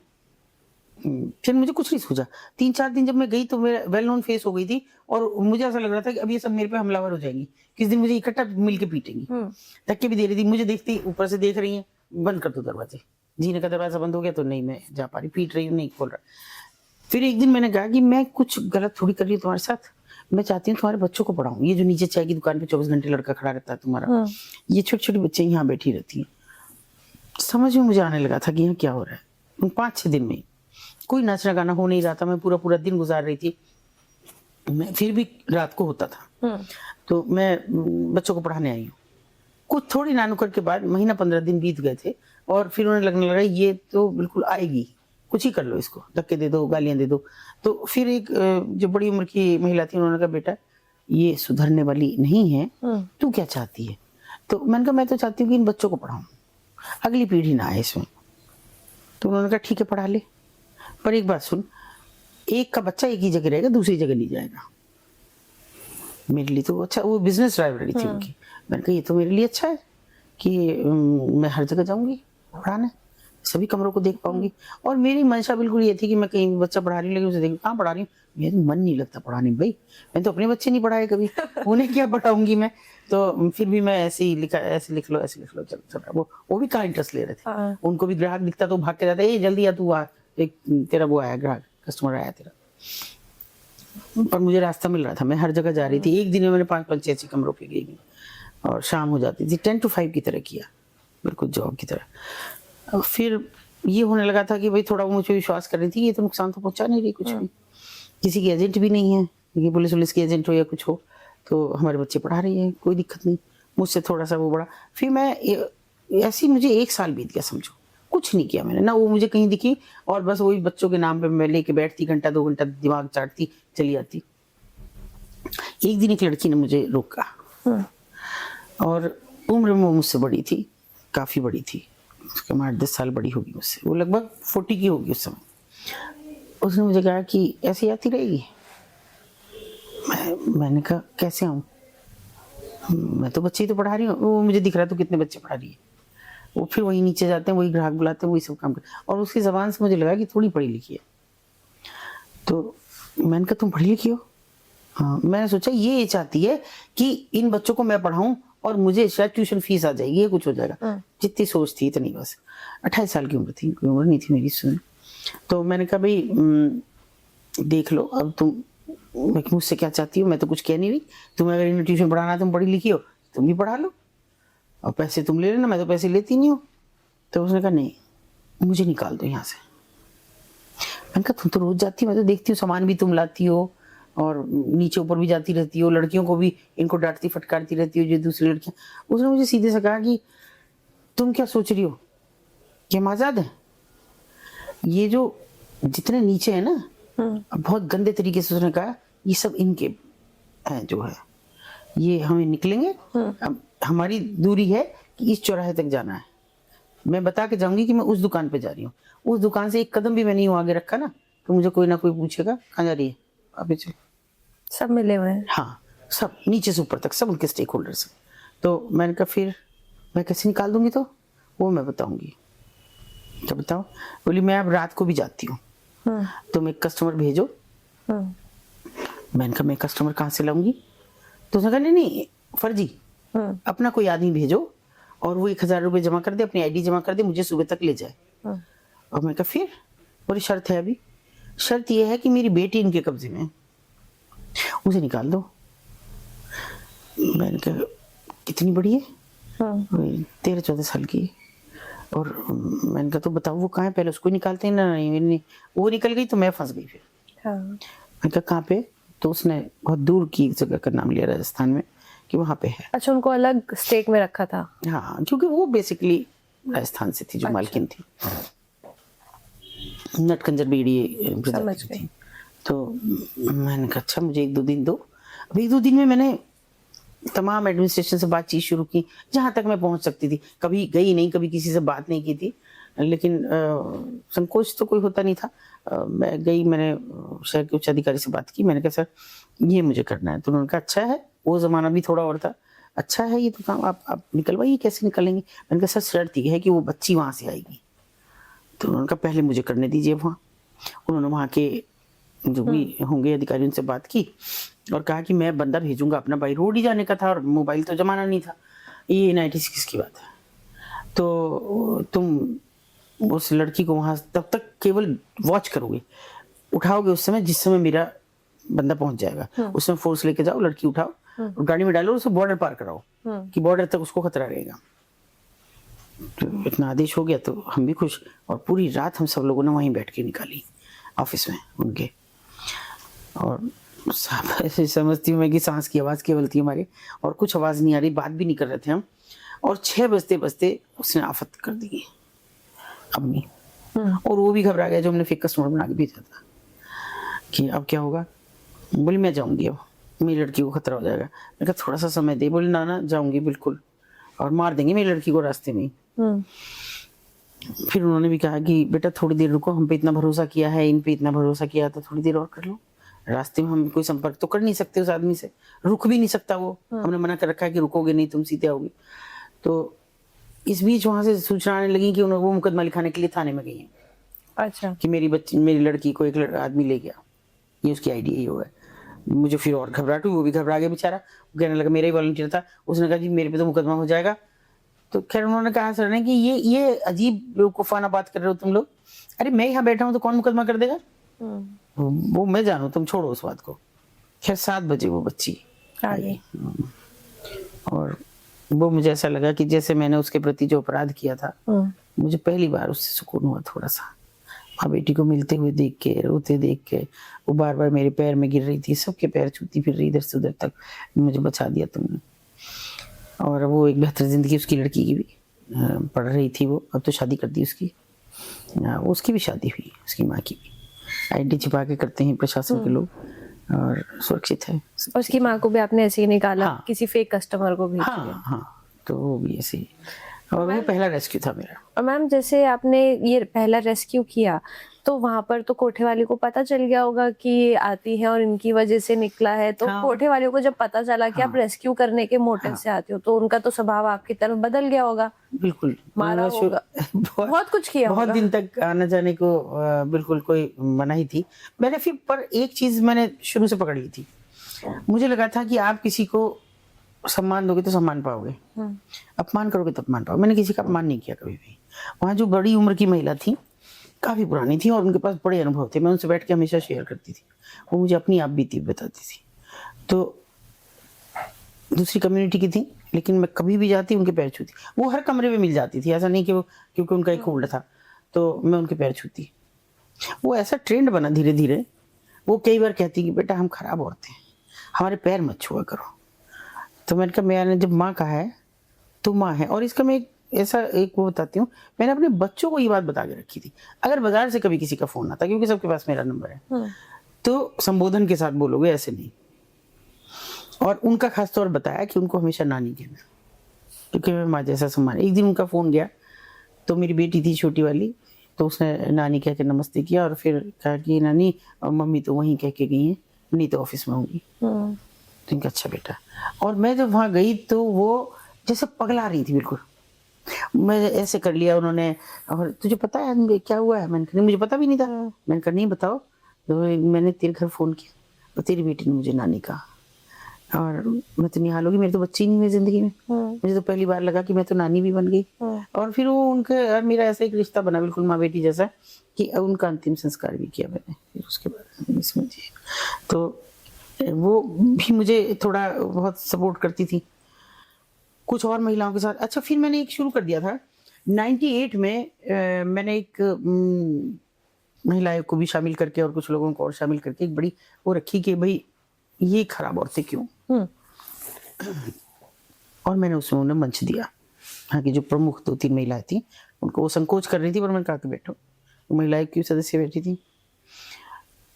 फिर मुझे कुछ नहीं सूझा। 3-4 दिन जब मैं गई तो मेरा वेल नोन फेस हो गई थी, और मुझे ऐसा लग रहा था कि अब ये सब मेरे पे हमलावर हो जाएंगी, किस दिन मुझे इकट्ठा मिलके पीटेंगी। धक्के भी दे रही थी, मुझे देखती ऊपर से देख रही है, बंद कर दो दरवाजे। जीने का दरवाजा बंद हो गया तो नहीं मैं जा पा रही, पीट रही हूँ, नहीं खोल रहा। फिर एक दिन मैंने कहा कि मैं कुछ गलत थोड़ी कर रही हूँ तुम्हारे साथ, मैं चाहती हूँ तुम्हारे बच्चों को पढ़ाऊँ। ये जो नीचे चाय की दुकान पे 24 घंटे लड़का खड़ा रहता है तुम्हारा, ये छोटे छोटे बच्चे यहाँ बैठी रहती है। समझ में मुझे आने लगा था कि यहाँ क्या हो रहा है। उन 5-6 दिन में कोई नाचना गाना हो नहीं रहा था। मैं पूरा पूरा दिन गुजार रही थी, मैं फिर भी रात को होता था। तो मैं बच्चों को पढ़ाने आई हूँ। कुछ थोड़ी नानुकर के बाद महीना 15 दिन बीत गए थे, और फिर उन्हें लगने लगा ये तो बिल्कुल आएगी, कुछ ही कर लो इसको, धक्के दे दो, गालियां दे दो। तो फिर एक जो बड़ी उम्र की महिला थी, उन्होंने कहा बेटा ये सुधरने वाली नहीं है, तू क्या चाहती है। तो मैंने कहा मैं तो चाहती हूँ कि इन बच्चों को पढ़ाऊँ, अगली पीढ़ी ना आए इसमें। तो उन्होंने कहा ठीक है पढ़ा ले, पर एक बात सुन, एक का बच्चा एक ही जगह रहेगा, दूसरी जगह नहीं जाएगा। मेरे लिए तो अच्छा, वो बिजनेस ड्राइवर थी उनकी। मैंने कहा ये तो मेरे लिए अच्छा है कि मैं हर जगह जाऊंगी पढ़ाने, सभी कमरों को देख पाऊंगी। और मेरी मंशा बिल्कुल ये थी कि मैं कहीं बच्चा पढ़ा रही हूँ लेकिन उसे देख कहाँ पढ़ा रही हूँ, मेरा मन नहीं लगता पढ़ाने में भाई, मैंने तो अपने बच्चे नहीं पढ़ाए कभी, उन्हें क्या पढ़ाऊंगी मैं। तो फिर भी मैं ऐसे ही लिखा, ऐसे लिख लो चल चल। वो भी कहाँ इंटरेस्ट ले रहे थे। हाँ। उनको भी ग्राहक दिखता तो भाग के जाता, ए जल्दी आ तू आ, एक तेरा वो आया ग्राहक, कस्टमर आया तेरा। पर मुझे रास्ता मिल रहा था, मैं हर जगह जा रही थी। एक दिन में मैंने 5-5 6 कमरों पे गई और शाम हो जाती थी। 10 to 5 की तरह किया, बिल्कुल जॉब की तरह। और फिर ये होने लगा था कि भाई थोड़ा वो मुझे विश्वास कर रही थी, ये तो नुकसान तो पहुंचा नहीं रही कुछ भी, किसी की एजेंट भी नहीं है, ये पुलिस की एजेंट हो या कुछ हो, तो हमारे बच्चे पढ़ा रही है, कोई दिक्कत नहीं। मुझसे थोड़ा सा वो बड़ा, फिर मैं ऐसी मुझे 1 साल बीत गया समझो, कुछ नहीं किया मैंने ना, वो मुझे कहीं दिखी और बस वही बच्चों के नाम पे मैं लेके बैठती, घंटा 2 घंटा दिमाग चाटती चली आती। एक दिन एक लड़की ने मुझे रोका और उम्र में वो मुझसे बड़ी थी, काफी बड़ी थी, उसके 8-10 साल बड़ी होगी मुझसे, वो लगभग 40 की होगी उस समय। उसने मुझे कहा कि ऐसी आती रहेगी। मैंने कहा कैसे आऊँ, मैं तो बच्चे ही तो पढ़ा रही हूँ, वो मुझे दिख रहा है तो कितने बच्चे पढ़ा रही है। वो फिर वही नीचे जाते हैं, वही ग्राहक बुलाते हैं, वही सब काम करते हैं। और उसकी जबान से मुझे लगा कि थोड़ी पढ़ी लिखी है। तो मैंने कहा तुम पढ़ी लिखी हो? हाँ। मैंने सोचा ये चाहती है कि इन बच्चों को मैं पढ़ाऊं और मुझे शायद ट्यूशन फीस आ जाएगी, ये कुछ हो जाएगा। जितनी सोच थी इतनी बस। 28 साल की उम्र थी, कोई उम्र नहीं थी मेरी सुन। तो मैंने कहा भाई देख लो अब तुम मुझसे क्या चाहती हो, मैं तो कुछ कह नहीं रही। तुम्हें अगर इन्हें ट्यूशन पढ़ाना है, तुम पढ़ी लिखी हो, तुम भी पढ़ा लो और पैसे तुम ले लेना, मैं तो पैसे लेती नहीं हूँ। तो उसने कहा नहीं मुझे निकाल दो यहाँ से। मैंने कहा तुम तो रोज जाती हो, मैं तो देखती हूँ सामान भी तुम लाती हो और नीचे ऊपर भी जाती रहती हो, लड़कियों को भी इनको डांटती फटकारती रहती हो जो दूसरी लड़कियां। उसने मुझे सीधे से कहा कि तुम क्या सोच रही हो कि हम आजाद हैं? ये जो जितने नीचे है ना, बहुत गंदे तरीके से उसने कहा ये सब इनके हैं जो है, ये हमें निकलेंगे। अब हमारी दूरी है कि इस चौराहे तक जाना है, मैं बता के जाऊंगी कि मैं उस दुकान पे जा रही हूँ, उस दुकान से एक कदम भी मैंने यूं आगे रखा ना तो मुझे कोई ना कोई पूछेगा कहाँ जा रही है, अभी चल। सब मिले हुए हैं। हाँ सब नीचे से ऊपर तक सब उनके स्टेक होल्डर्स हैं। तो मैंने कहा फिर मैं कैसे निकाल दूंगी, तो वो मैं बताऊंगी। तो बताओ, बोली मैं अब रात को भी जाती हूँ, तुम एक कस्टमर भेजो। मैंने कहा मैं कस्टमर कहाँ से लाऊंगी? तो उसने कहा नहीं फर्जी, अपना कोई आदमी भेजो और वो 1000 रुपये जमा कर दे, अपनी आईडी जमा कर दे, मुझे सुबह तक ले जाए। और मैं कहा फिर? बोली शर्त है, अभी शर्त ये है कि मेरी बेटी इनके कब्जे में है, उसे निकाल दो। मैंने कहा कितनी बड़ी है? 13-14 साल की है। और मैंने कहा तो बताओ वो कहाँ है, पहले उसको निकालते हैं ना। नहीं वो निकल गई तो मैं फंस गई फिर। मैंने कहा कहाँ पे? तो उसने बहुत दूर की जगह का नाम लिया राजस्थान में कि वहाँ पे है। अच्छा, उनको अलग स्टेक में रखा था? हाँ क्योंकि वो बेसिकली राजस्थान से थी जो मालकिन थी, नटखंजर बीड़ी प्रजाति थी। तो मैंने कहा अच्छा मुझे 1-2 दिन दो। अब 1-2 दिन में मैंने तमाम एडमिनिस्ट्रेशन से बातचीत शुरू की जहाँ तक मैं पहुँच सकती थी। कभी गई नहीं, कभी किसी से बात नहीं की थी, लेकिन संकोच तो कोई होता नहीं था। मैं गई, मैंने शहर के उच्च अधिकारी से बात की, मैंने कहा सर ये मुझे करना है। तो उन्होंने कहा अच्छा है, वो ज़माना भी थोड़ा और था, अच्छा है ये तो काम आप निकलवाइए। कैसे निकलेंगे? मैंने कहा सर शर्त ये है कि वो बच्ची वहाँ से आएगी। तो उन्होंने कहा पहले मुझे करने दीजिए वहाँ। उन्होंने वहाँ के जो भी होंगे अधिकारी उनसे बात की और कहा कि मैं बंदा भेजूंगा अपना, बाई रोड ही जाने का था और मोबाइल तो जमाना नहीं था, ये 96 की बात है। तो तुम उस लड़की को वहाँ तब तक केवल वॉच करोगे, उठाओगे उस समय जिस समय मेरा बंदा पहुंच जाएगा, उस समय फोर्स लेके जाओ, लड़की उठाओ और गाड़ी में डालो, उसे बॉर्डर पार कराओ कि बॉर्डर तक उसको खतरा रहेगा। तो इतना आदेश हो गया तो हम भी खुश, और पूरी रात हम सब लोगों ने वहीं बैठ के निकाली ऑफिस में उनके। और ऐसे समझती हूँ मैं कि सांस की आवाज़ केवल थी हमारी और कुछ आवाज़ नहीं आ रही, बात भी नहीं कर रहे थे हम। और 6 बजते बजते उसने आफत कर दी अम्मी, और वो भी घबरा गया जो हमने फेक कस्टमर बना के भेजा था कि अब क्या होगा। बोली मैं जाऊंगी, अब मेरी लड़की को खतरा हो जाएगा। मैं कहा थोड़ा सा समय दे। बोली ना जाऊंगी बिल्कुल, और मार देंगे मेरी लड़की को रास्ते में। फिर उन्होंने भी कहा कि बेटा थोड़ी देर रुको, हम पे इतना भरोसा किया है, इन पे इतना भरोसा किया, तो थोड़ी देर और कर लो। रास्ते में हम कोई संपर्क तो कर नहीं सकते उस आदमी से, रुक भी नहीं सकता वो, हमने मना कर रखा है कि रुकोगे नहीं तुम सीधे आओगे। तो इस बीच वहां से सूचना आने लगी कि वो मुकदमा लिखाने के लिए थाने में गई है अच्छा। कि मेरी लड़की को एक आदमी ले गया, ये उसकी आईडी है, वो है। मुझे फिर और घबराहट हुई, वो भी घबरा गया बेचारा। वो कहने लगा, मेरा ही वॉलंटियर था, उसने कहा जी मेरे पे तो मुकदमा हो जाएगा। तो खैर उन्होंने कहा सर ने कि ये अजीब बेवकूफाना बात कर रहे हो तुम लोग। अरे मैं यहाँ बैठा हूँ तो कौन मुकदमा कर देगा? वो मैं जानू, तुम छोड़ो उस बात को। खैर 7 बजे वो बच्ची आई और वो मुझे ऐसा लगा कि जैसे मैंने उसके प्रति जो अपराध किया था, मुझे पहली बार उससे सुकून हुआ थोड़ा सा। माँ बेटी को मिलते हुए देख के, रोते देख के, वो बार बार मेरे पैर में गिर रही थी, सबके पैर छूती फिर रही इधर से उधर तक, मुझे बचा दिया तुमने। और वो एक बेहतर जिंदगी उसकी लड़की की भी पढ़ रही थी, वो अब तो शादी कर दी उसकी भी शादी हुई, उसकी माँ की भी। आईडी छिपा के करते हैं प्रशासन के लोग और सुरक्षित है। उसकी माँ को भी आपने ऐसे ही निकाला? हाँ। किसी फेक कस्टमर को भेज दिया? हाँ हाँ, तो वो भी ऐसे ही। और वो पहला रेस्क्यू था मेरा। और मैम जैसे आपने ये पहला रेस्क्यू किया तो वहां पर तो कोठे वाले को पता चल गया होगा कि ये आती है और इनकी वजह से निकला है, तो हाँ। कोठे वाले को जब पता चला कि आप रेस्क्यू करने के मोटिव से आते हो तो उनका तो स्वभाव आपकी तरफ बदल गया होगा? बिल्कुल, मारा होगा, बहुत कुछ किया बहुत होगा। दिन तक आना जाने को बिल्कुल कोई मनाही थी। मैंने फिर पर एक चीज मैंने शुरू से पकड़ ली थी, मुझे लगा था कि आप किसी को सम्मान दोगे तो सम्मान पाओगे, अपमान करोगे तो अपमान पाओगे। मैंने किसी का अपमान नहीं किया कभी भी। वहाँ जो बड़ी उम्र की महिला थी, काफी पुरानी थी और उनके पास बड़े अनुभव थे, मैं उनसे बैठ के हमेशा शेयर करती थी, वो मुझे अपनी आप बीती बताती थी। तो दूसरी कम्युनिटी की थी, लेकिन मैं कभी भी जाती उनके पैर छूती। वो हर कमरे में मिल जाती थी, ऐसा नहीं कि वो क्योंकि उनका एक होल्ड था तो मैं उनके पैर छूती। वो ऐसा ट्रेंड बना धीरे धीरे। वो कई बार कहती कि बेटा हम खराब औरतें हैं, हमारे पैर मत छुआ करो। तो मैंने कहा मैंने जब माँ कहा है तो माँ है। और इसका मैं एक वो बताती हूँ, मैंने अपने बच्चों को ये बात बता के रखी थी, अगर बाजार से कभी किसी का फोन आता, क्योंकि सबके पास मेरा नंबर है, तो संबोधन के साथ बोलोगे, ऐसे नहीं। और उनका खास तौर बताया कि उनको हमेशा नानी कहना, क्योंकि मैं माँ जैसा सम्मान। एक दिन उनका फोन गया तो मेरी बेटी थी छोटी वाली, तो उसने नानी कह के नमस्ते किया और फिर कहा कि नानी और मम्मी तो वहीं कह के गई हैं, नहीं तो ऑफिस में होंगी। तो इनका अच्छा बेटा। और मैं जब वहां गई तो वो जैसे पगला रही थी बिल्कुल। मैं ऐसे कर लिया उन्होंने, और तुझे पता है क्या हुआ है? मैंने कहा नहीं, मुझे पता भी नहीं था। मैंने कहा नहीं बताओ। तो मैंने तेरे घर फोन किया और तेरी बेटी ने मुझे नानी कहा, और मैं तो निहाल होगी, मेरे तो बच्ची नहीं हुई जिंदगी में। मुझे तो पहली बार लगा कि मैं तो नानी भी बन गई। और फिर वो उनके और मेरा ऐसा एक रिश्ता बना बिल्कुल माँ बेटी जैसा, कि उनका अंतिम संस्कार भी किया मैंने फिर उसके बाद इसमें जी। तो वो भी मुझे थोड़ा बहुत सपोर्ट करती थी कुछ और महिलाओं के साथ। अच्छा, फिर मैंने एक शुरू कर दिया था 98 में। मैंने एक महिलाओं को भी शामिल करके और कुछ लोगों को और शामिल करके एक बड़ी वो रखी कि भाई ये खराब औरतें क्यों। और मैंने उसमें उन्हें मंच दिया। हाँ, कि जो प्रमुख 2-3 महिलाएं थी उनको वो संकोच कर रही थी, पर मैंने कहा कि बैठो। वो महिलाएं की सदस्य बैठी थी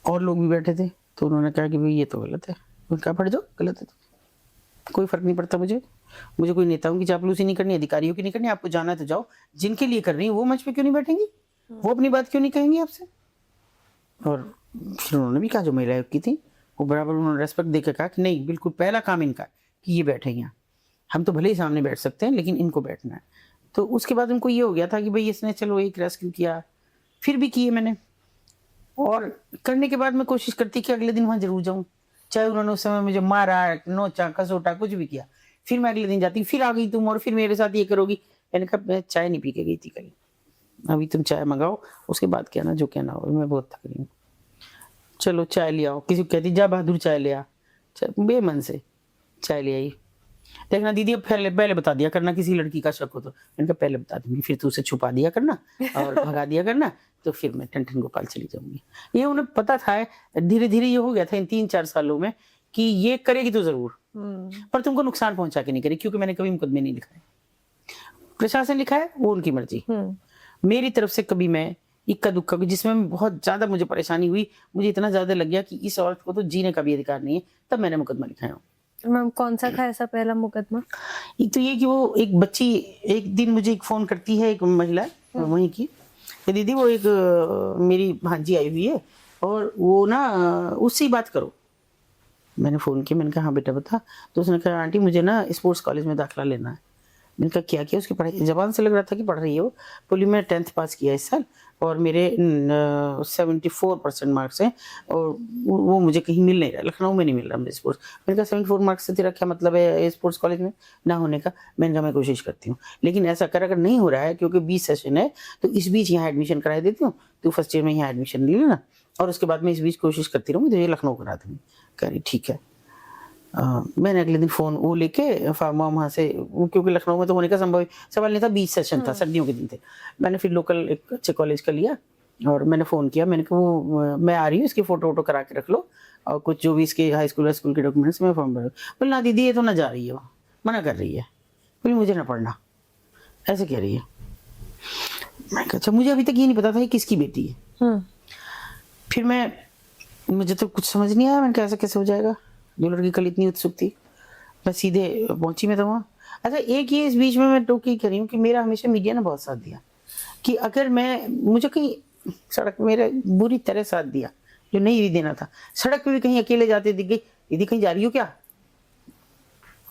और लोग भी बैठे थे, तो उन्होंने कहा कि भाई ये तो गलत है। उन्होंने कहा पढ़ जाओ, गलत है तो कोई फर्क नहीं पड़ता मुझे कोई नेताओं की चापलूसी नहीं करनी, अधिकारियों की नहीं करनी। आपको जाना है तो जाओ, जिनके लिए कर रही है वो मंच पे क्यों नहीं बैठेंगी, वो अपनी बात क्यों नहीं कहेंगी आपसे। और फिर उन्होंने भी कहा, जो महिलाएं की थी वो बराबर उन्होंने रेस्पेक्ट देकर कहा कि नहीं, बिल्कुल पहला काम इनका कि ये बैठे यहाँ, हम तो भले ही सामने बैठ सकते हैं लेकिन इनको बैठना है। तो उसके बाद उनको ये हो गया था कि भाई इसने चलो एक रेस्क्यू किया, फिर भी किए मैंने। और करने के बाद मैं कोशिश करती कि अगले दिन वहां जरूर जाऊं, चाहे उन्होंने उस समय मुझे मारा, नोचा, कसोटा, कुछ भी किया, फिर मैं अगले दिन जाती, फिर आ गई तुम और फिर मेरे साथ ये करोगी। मैंने कहा मैं चाय नहीं पी के गई थी कल, अभी तुम चाय मंगाओ, उसके बाद कहना जो कहना हो, मैं बहुत थक रही हूँ। चलो चाय ले आओ, किसी को कहती जा बहादुर चाय ले आ, बेमन से चाय ले आई। देखना दीदी अब पहले बता दिया करना किसी लड़की का शक हो तो। मैंने कहा पहले बता दूंगी, फिर तू उसे छुपा दिया करना और भगा दिया करना, तो फिर मैं टन गोपाल चली जाऊंगी। ये उन्हें पता था, धीरे धीरे ये हो गया था इन 3-4 सालों में कि ये करेगी तो जरूर, पर तुमको नुकसान पहुंचा के नहीं करेगी, क्योंकि मैंने कभी मुकदमे नहीं लिखाए। प्रशासन लिखा है वो उनकी मर्जी, मेरी तरफ से कभी मैं इक्का दुक्का, जिसमें बहुत ज्यादा मुझे परेशानी हुई, मुझे इतना ज्यादा लग गया कि इस औरत को तो जीने का भी अधिकार नहीं है, तब मैंने मुकदमा लिखाया। मैम कौन सा था ऐसा पहला मुकदमा? एक तो ये कि वो एक बच्ची एक दिन मुझे एक फोन करती है, एक महिला वहीं की, दीदी वो एक मेरी भांजी आई हुई है और वो ना उससे ही बात करो। मैंने फोन किया, मैंने कहा हाँ बेटा बता। तो उसने कहा आंटी मुझे ना स्पोर्ट्स कॉलेज में दाखिला लेना है। मैंने कहा क्या किया, उसकी पढ़ाई जबान से लग रहा था कि पढ़ रही है वो। बोली मैं 10th पास किया इस साल और मेरे 74% मार्क्स हैं और वो मुझे कहीं मिल नहीं रहा, लखनऊ में नहीं मिल रहा मुझे स्पोर्ट्स। मैंने कहा 74 मार्क्स से तेरा क्या मतलब है स्पोर्ट्स कॉलेज में ना होने का। मैंने कहा मैं कोशिश करती हूँ, लेकिन ऐसा कर अगर नहीं हो रहा है क्योंकि 20 सेशन है तो इस बीच यहाँ एडमिशन करा देती हूँ, तू फर्स्ट ईयर में यहाँ एडमिशन ले लेना और उसके बाद में इस बीच कोशिश करती रहूँगी तो ये लखनऊ करा दूँगी। कह रही ठीक है। मैंने अगले दिन फ़ोन वो लेके फार्मा वहाँ से, क्योंकि लखनऊ में तो होने का सवाल नहीं था, 20 सेशन था, सर्दियों के दिन थे। मैंने फिर लोकल एक अच्छे कॉलेज का लिया और मैंने फ़ोन किया, मैंने कहा वो मैं आ रही हूँ, इसकी फ़ोटो वोटो करा के रख लो और कुछ जो भी इसके हाई स्कूल के डॉक्यूमेंट्स मैं फॉर्म भर। बोले ना दीदी ये तो ना जा रही है, वो मना कर रही है, बोली मुझे ना पढ़ना, ऐसे कह रही है। मैं कहा अच्छा, मुझे अभी तक ये नहीं पता था ये किसकी बेटी है। फिर मुझे तो कुछ समझ नहीं आया, मैंने कहा ऐसा कैसे हो जाएगा, जो लड़की कल इतनी उत्सुक थी। मैं सीधे पहुंची मैं तो वहाँ। अच्छा एक ये इस बीच में मैं टोकी कर रही हूँ कि मेरा हमेशा मीडिया ने बहुत साथ दिया कि अगर मुझे कहीं सड़क मेरे बुरी तरह साथ दिया जो नहीं भी देना था। सड़क पे भी कहीं अकेले जाते दिख गई, दीदी कहीं जा रही हो क्या,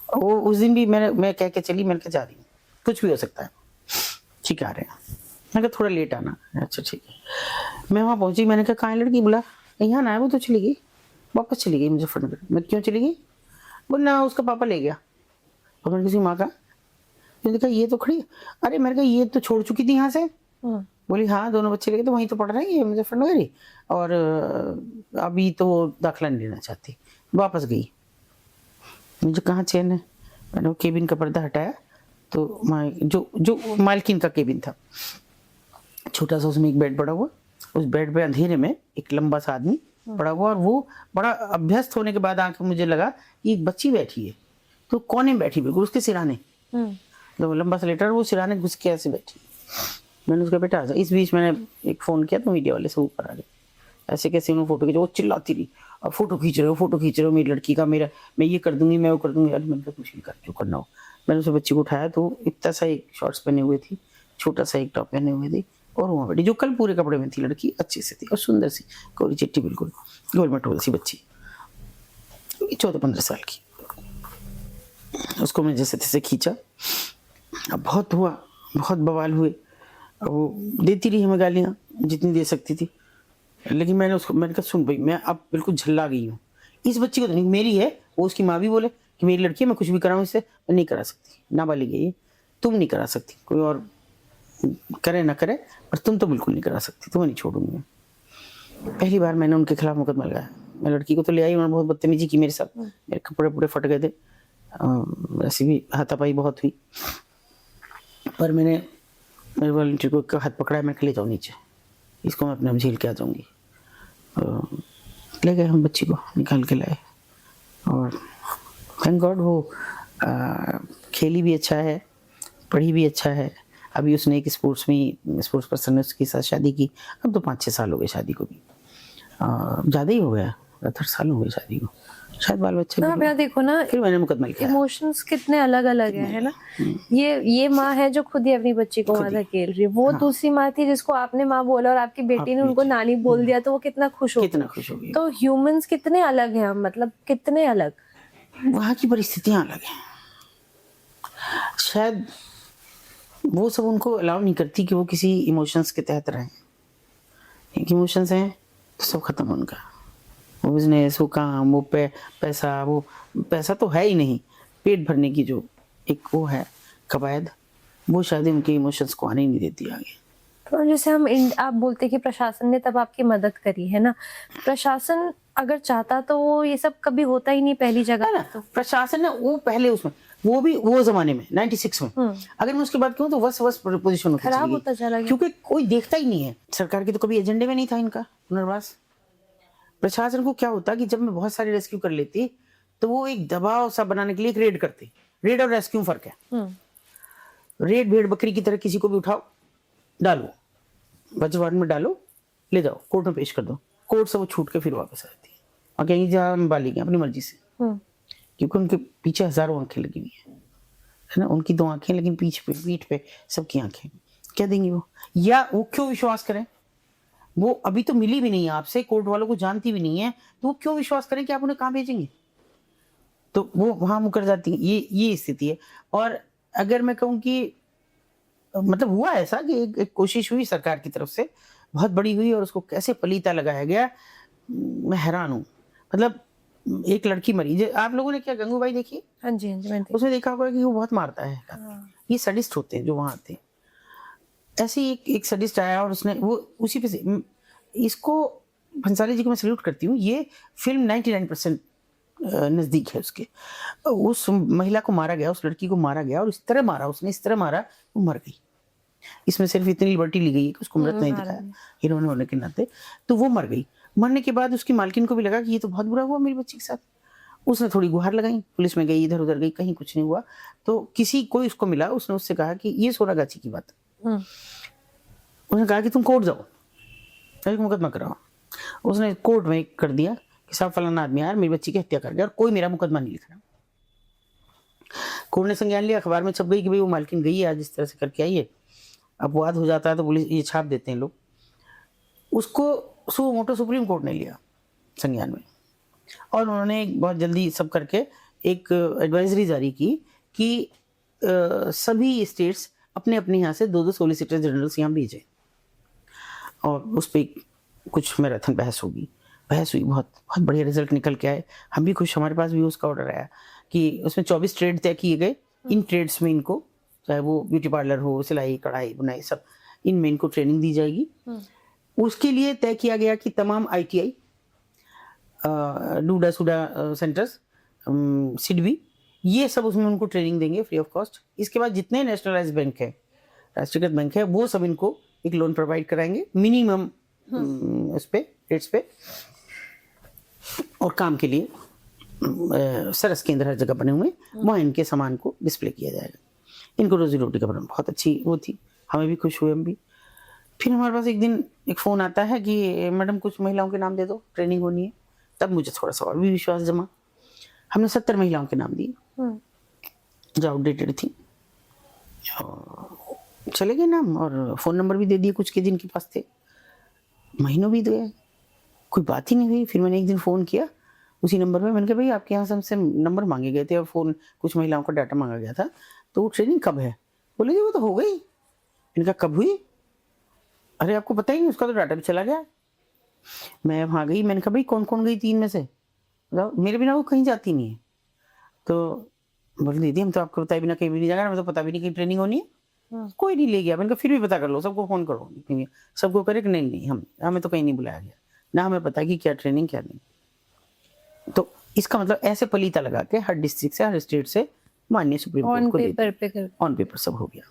वो उस दिन भी मैं कह के चली, मैंने कहा जा रही हूँ, कुछ भी हो सकता है, ठीक आ रहे हैं। मैंने कहा थोड़ा लेट आना। अच्छा ठीक है। मैं वहाँ पहुंची, मैंने कहा कहाँ है लड़की, बोला यहाँ ना है, वो तो चली गई, वापस चली गई मुजफ्फरनगर। मैं क्यों चली गई, बोल ना उसका पापा ले गया। और मैंने किसी माँ का, मैंने कहा ये तो खड़ी, अरे मैंने कहा ये तो छोड़ चुकी थी यहाँ से। बोली हाँ दोनों बच्चे लेके तो वहीं तो पढ़ रहे हैं मुजफ्फरनगर ही, और अभी तो वो दाखिला नहीं लेना चाहती, वापस गई। मुझे कहाँ चैन है। मैंने वो केबिन का पर्दा हटाया तो जो मालकिन का केबिन था, छोटा सा, उसमें एक बेड पड़ा हुआ, उस बेड पे अंधेरे में एक लंबा सा आदमी पड़ा हुआ, और वो बड़ा अभ्यस्त होने के बाद आके मुझे लगा कि एक बच्ची बैठी है, तो कोने में बैठी, बिल्कुल उसके सिराने, तो लंबा सा लेटर, वो सिराने घुस के ऐसे बैठी। मैंने उसका बेटा, इस बीच मैंने एक फ़ोन किया तो मीडिया वाले से ऊपर आ गए, ऐसे कैसे उन्होंने फोटो खींचा, वो चिल्लाती रही और फोटो खींच रहे हो मेरी लड़की का, मेरा मैं ये कर दूंगी, मैं वो कर दूंगी। अरे मैंने कहा कुछ भी कर, जो करना हो। मैंने उस बच्ची को उठाया तो इतना सा एक शॉर्ट्स पहने हुए थी, छोटा सा एक टॉप पहने हुए थी, और वहाँ बैठी जो कल पूरे कपड़े में थी लड़की, अच्छी सी थी और सुंदर सी, कोरी चिट्टी बिल्कुल गोल मटोल सी बच्ची, 14-15 साल की। उसको मैंने जैसे तैसे खींचा, अब बहुत हुआ, बहुत बवाल हुए, वो देती रही हमें गालियाँ जितनी दे सकती थी, लेकिन मैंने कहा सुन भाई, मैं अब बिल्कुल झल्ला गई हूँ, इस बच्ची को तो नहीं, मेरी है, वो उसकी माँ भी बोले कि मेरी लड़की है, मैं कुछ भी कराऊँ इससे, मैं नहीं करा सकती, नाबालिग है ये, तुम नहीं करा सकती, कोई और करे ना करे, पर तुम तो बिल्कुल नहीं करा सकती, तुम्हें नहीं छोड़ूंगी। पहली बार मैंने उनके खिलाफ मुकदमा लगाया। मैं लड़की को तो ले आई, उन्होंने बहुत बदतमीजी की मेरे साथ, मेरे कपड़े पूरे फट गए थे, ऐसी भी हाथापाई बहुत हुई, पर मेरे वॉलंटियर को हाथ पकड़ा, मैं ले जाऊँ नीचे, इसको मैं अपने झील के आ जाऊँगी। ले गए हम बच्ची को निकाल के लाए, और थैंक गॉड वो खेली भी अच्छा है, पढ़ी भी अच्छा है। अभी उसने एक स्पोर्ट्स पर्सन ने उसके साथ शादी की, अब तो 5-6 साल हो गए शादी को भी, ज़्यादा ही हो गया, 18 साल हो गए शादी को, शायद बाल बच्चे आप यहाँ देखो ना, फिर मैंने मुकदमा लिखा। इमोशंस कितने अलग अलग है ना। ये माँ है जो खुद ही अपनी बच्ची को वहां धकेल रही है, वो दूसरी माँ थी जिसको आपने माँ बोला और आपकी बेटी ने उनको नानी बोल दिया, तो वो कितना खुश हो गई। तो ह्यूमंस कितने अलग हैं, मतलब कितने अलग, वहाँ की परिस्थितियाँ अलग हैं, शायद वो सब उनको अलाउ नहीं करती कि वो किसी इमोशंस के तहत रहें। एक इमोशंस हैं तो सब खत्म उनका, वो बिजनेस, वो काम, वो पैसा, वो पैसा तो है ही नहीं, पेट भरने की जो एक वो है कवायद, वो शायद उनके इमोशंस को आने ही नहीं देती आगे। तो जैसे आप बोलते कि प्रशासन ने तब आपकी मदद करी है ना, प्रशासन अगर चाहता तो वो ये सब कभी होता ही नहीं पहली जगह ना। तो प्रशासन ने वो पहले उसमें वो जमाने में 96 में, अगर मैं उसके बाद कहूँ तो वस पोजीशन खराब होता चला गया, क्योंकि कोई देखता ही नहीं है। सरकार के तो कभी एजेंडे में नहीं था इनका पुनर्वास। प्रशासन को क्या होता कि जब मैं बहुत सारी रेस्क्यू कर लेती तो वो एक दबाव सा बनाने के लिए एक रेड करते। रेड और रेस्क्यू फर्क है। रेड भेड़ बकरी की तरह किसी को भी उठाओ, डालो बचवान में, डालो, ले जाओ, कोर्ट में पेश कर दो, कोर्ट से वो छूट के फिर वापस आती है और कहेंगी जहाँ बालिग अपनी मर्जी से, क्योंकि उनके पीछे हजारों आंखें लगी हुई है ना। उनकी 2 आंखें, लेकिन पीठ पे सबकी आंखें, क्या देंगी वो? या वो क्यों विश्वास करें? वो अभी तो मिली भी नहीं है आपसे, कोर्ट वालों को जानती भी नहीं है, तो वो क्यों विश्वास करें कि आप उन्हें कहाँ भेजेंगे? तो वो वहां मुकर जाती है। ये स्थिति है। और अगर मैं कहूँ कि मतलब हुआ ऐसा कि एक कोशिश हुई सरकार की तरफ से, बहुत बड़ी हुई, और उसको कैसे पलीता लगाया गया, मैं हैरान हूँ। मतलब एक लड़की मरी, आप लोगों ने क्या गंगूबाई देखी? हाँ जी, हाँ जी, मैंने देखा। उसने देखा होगा कि वो बहुत मारता है। हाँ। ये सडिस्ट होते हैं जो वहां आते हैं। ऐसे ही एक सडिस्ट आया और उसने वो उसी पे से इसको, भंसाली जी को मैं सल्यूट करती हूँ। ये फिल्म 99% नजदीक है उसके। उस महिला को मारा गया, उस लड़की को मारा गया, और इस तरह मारा उसने, इस तरह मारा, वो मर गई। इसमें सिर्फ इतनी लिबर्टी ली गई है कि उसको मृत नहीं दिखाया हीरोइन होने के नाते, तो वो मर गई। मरने के बाद उसकी मालकिन को भी लगा कि ये तो बहुत बुरा हुआ मेरी बच्ची के साथ। उसने थोड़ी गुहार लगाई, पुलिस में गई, इधर उधर गई, कहीं कुछ नहीं हुआ। तो किसी कोई उसको मिला, उसने उससे कहा कि ये सोनागाछी की बात। उसने कहा कि तुम कोर्ट जाओ, एक मुकदमा कराओ। उसने कोर्ट में कर दिया कि साहब फलाना आदमी यार मेरी बच्ची की हत्या कर गया, और कोई मेरा मुकदमा नहीं लिख रहा। कोर्ट ने संज्ञान लिया, अखबार में छप गई कि भाई वो मालकिन गई है आज इस तरह से करके आई है। अपवाद हो जाता है तो पुलिस ये छाप देते हैं लोग। उसको सो मोटो सुप्रीम कोर्ट ने लिया संज्ञान में, और उन्होंने बहुत जल्दी सब करके एक एडवाइजरी जारी की कि सभी स्टेट्स अपने अपने यहाँ से 2-2 सोलिसिटर जनरल्स यहाँ भेजें, और उस पर कुछ मैराथन बहस होगी। बहस हुई, बहुत बहुत बढ़िया रिजल्ट निकल के आए। हम भी खुश, हमारे पास भी उसका ऑर्डर आया कि उसमें 24 ट्रेड तय किए गए। इन ट्रेड्स में इनको, चाहे वो ब्यूटी पार्लर हो, सिलाई कढ़ाई बुनाई, सब इनमें इनको ट्रेनिंग दी जाएगी। उसके लिए तय किया गया कि तमाम ITI, DUDA SUDA centres, SIDBI, ये सब उसमें उनको ट्रेनिंग देंगे फ्री ऑफ कॉस्ट। इसके बाद जितने नेशनलाइज बैंक है, राष्ट्रीयकृत बैंक है, वो सब इनको एक लोन प्रोवाइड कराएंगे मिनिमम उस पे रेट्स पे। और काम के लिए सरस केंद्र हर जगह बने हुए, वहाँ इनके सामान को डिस्प्ले किया जाएगा। इनको रोजी रोटी का बना बहुत अच्छी वो थी, हमें भी खुश हुए हम भी। फिर हमारे पास एक दिन एक फ़ोन आता है कि मैडम कुछ महिलाओं के नाम दे दो, ट्रेनिंग होनी है। तब मुझे थोड़ा सा और भी विश्वास जमा। हमने 70 महिलाओं के नाम दिए जो आउटडेटेड थी, चले गए नाम, और फ़ोन नंबर भी दे दिए कुछ के जिनके पास थे। महीनों बीत गए, कोई बात ही नहीं हुई। फिर मैंने एक दिन फ़ोन किया उसी नंबर पे, मैंने कहा भाई आपके यहाँ से हमसे नंबर मांगे गए थे और फ़ोन कुछ महिलाओं का डाटा मांगा गया था, तो वो ट्रेनिंग कब है? बोले जी वो तो हो गई। इनका कब हुई? अरे आपको पता ही नहीं, उसका तो डाटा भी चला गया। मैं वहाँ गई, मैंने कहा भाई कौन कौन गई 3 में से, बताओ, मेरे बिना वो कहीं जाती नहीं है। तो बोले दीदी हम तो आपको बताए बिना कहीं भी नहीं जाएगा, हमें तो पता भी नहीं कहीं ट्रेनिंग होनी है। कोई नहीं ले गया। मैंने कहा फिर भी पता कर लो, सबको फ़ोन करो। सबको करे कि नहीं नहीं हमें तो कहीं नहीं बुलाया गया, ना हमें पता कि क्या ट्रेनिंग क्या नहीं। तो इसका मतलब ऐसे पलीता लगा के हर डिस्ट्रिक्ट से, हर स्टेट से माननीय सुप्रीम कोर्ट को ऑन पेपर सब हो गया,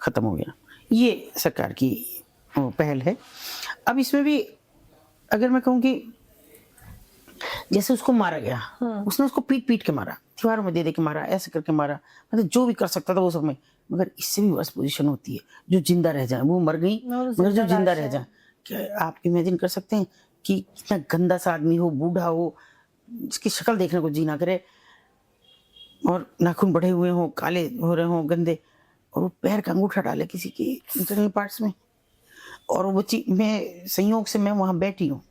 खत्म हो गया। ये सरकार की पहल है। अब इसमें भी अगर मैं कहूँ कि जैसे उसको मारा गया, उसने उसको पीट पीट के मारा, दीवारों में दे के मारा, ऐसे करके मारा, मतलब जो भी कर सकता था वो सब में। मगर इससे भी वर्स्ट पोजीशन होती है जो जिंदा रह जाए। वो मर गई मगर जो जिंदा रह जाए, क्या आप इमेजिन कर सकते हैं कि कितना गंदा सा आदमी हो, बूढ़ा हो, जिसकी शक्ल देखने को जी ना करे, और नाखून बढ़े हुए हों, काले हो रहे हों, गंदे, और वो पैर का अंगूठा डाले किसी के इंटरनल पार्ट्स में। और वो बच्ची, मैं संयोग से मैं वहाँ बैठी हूँ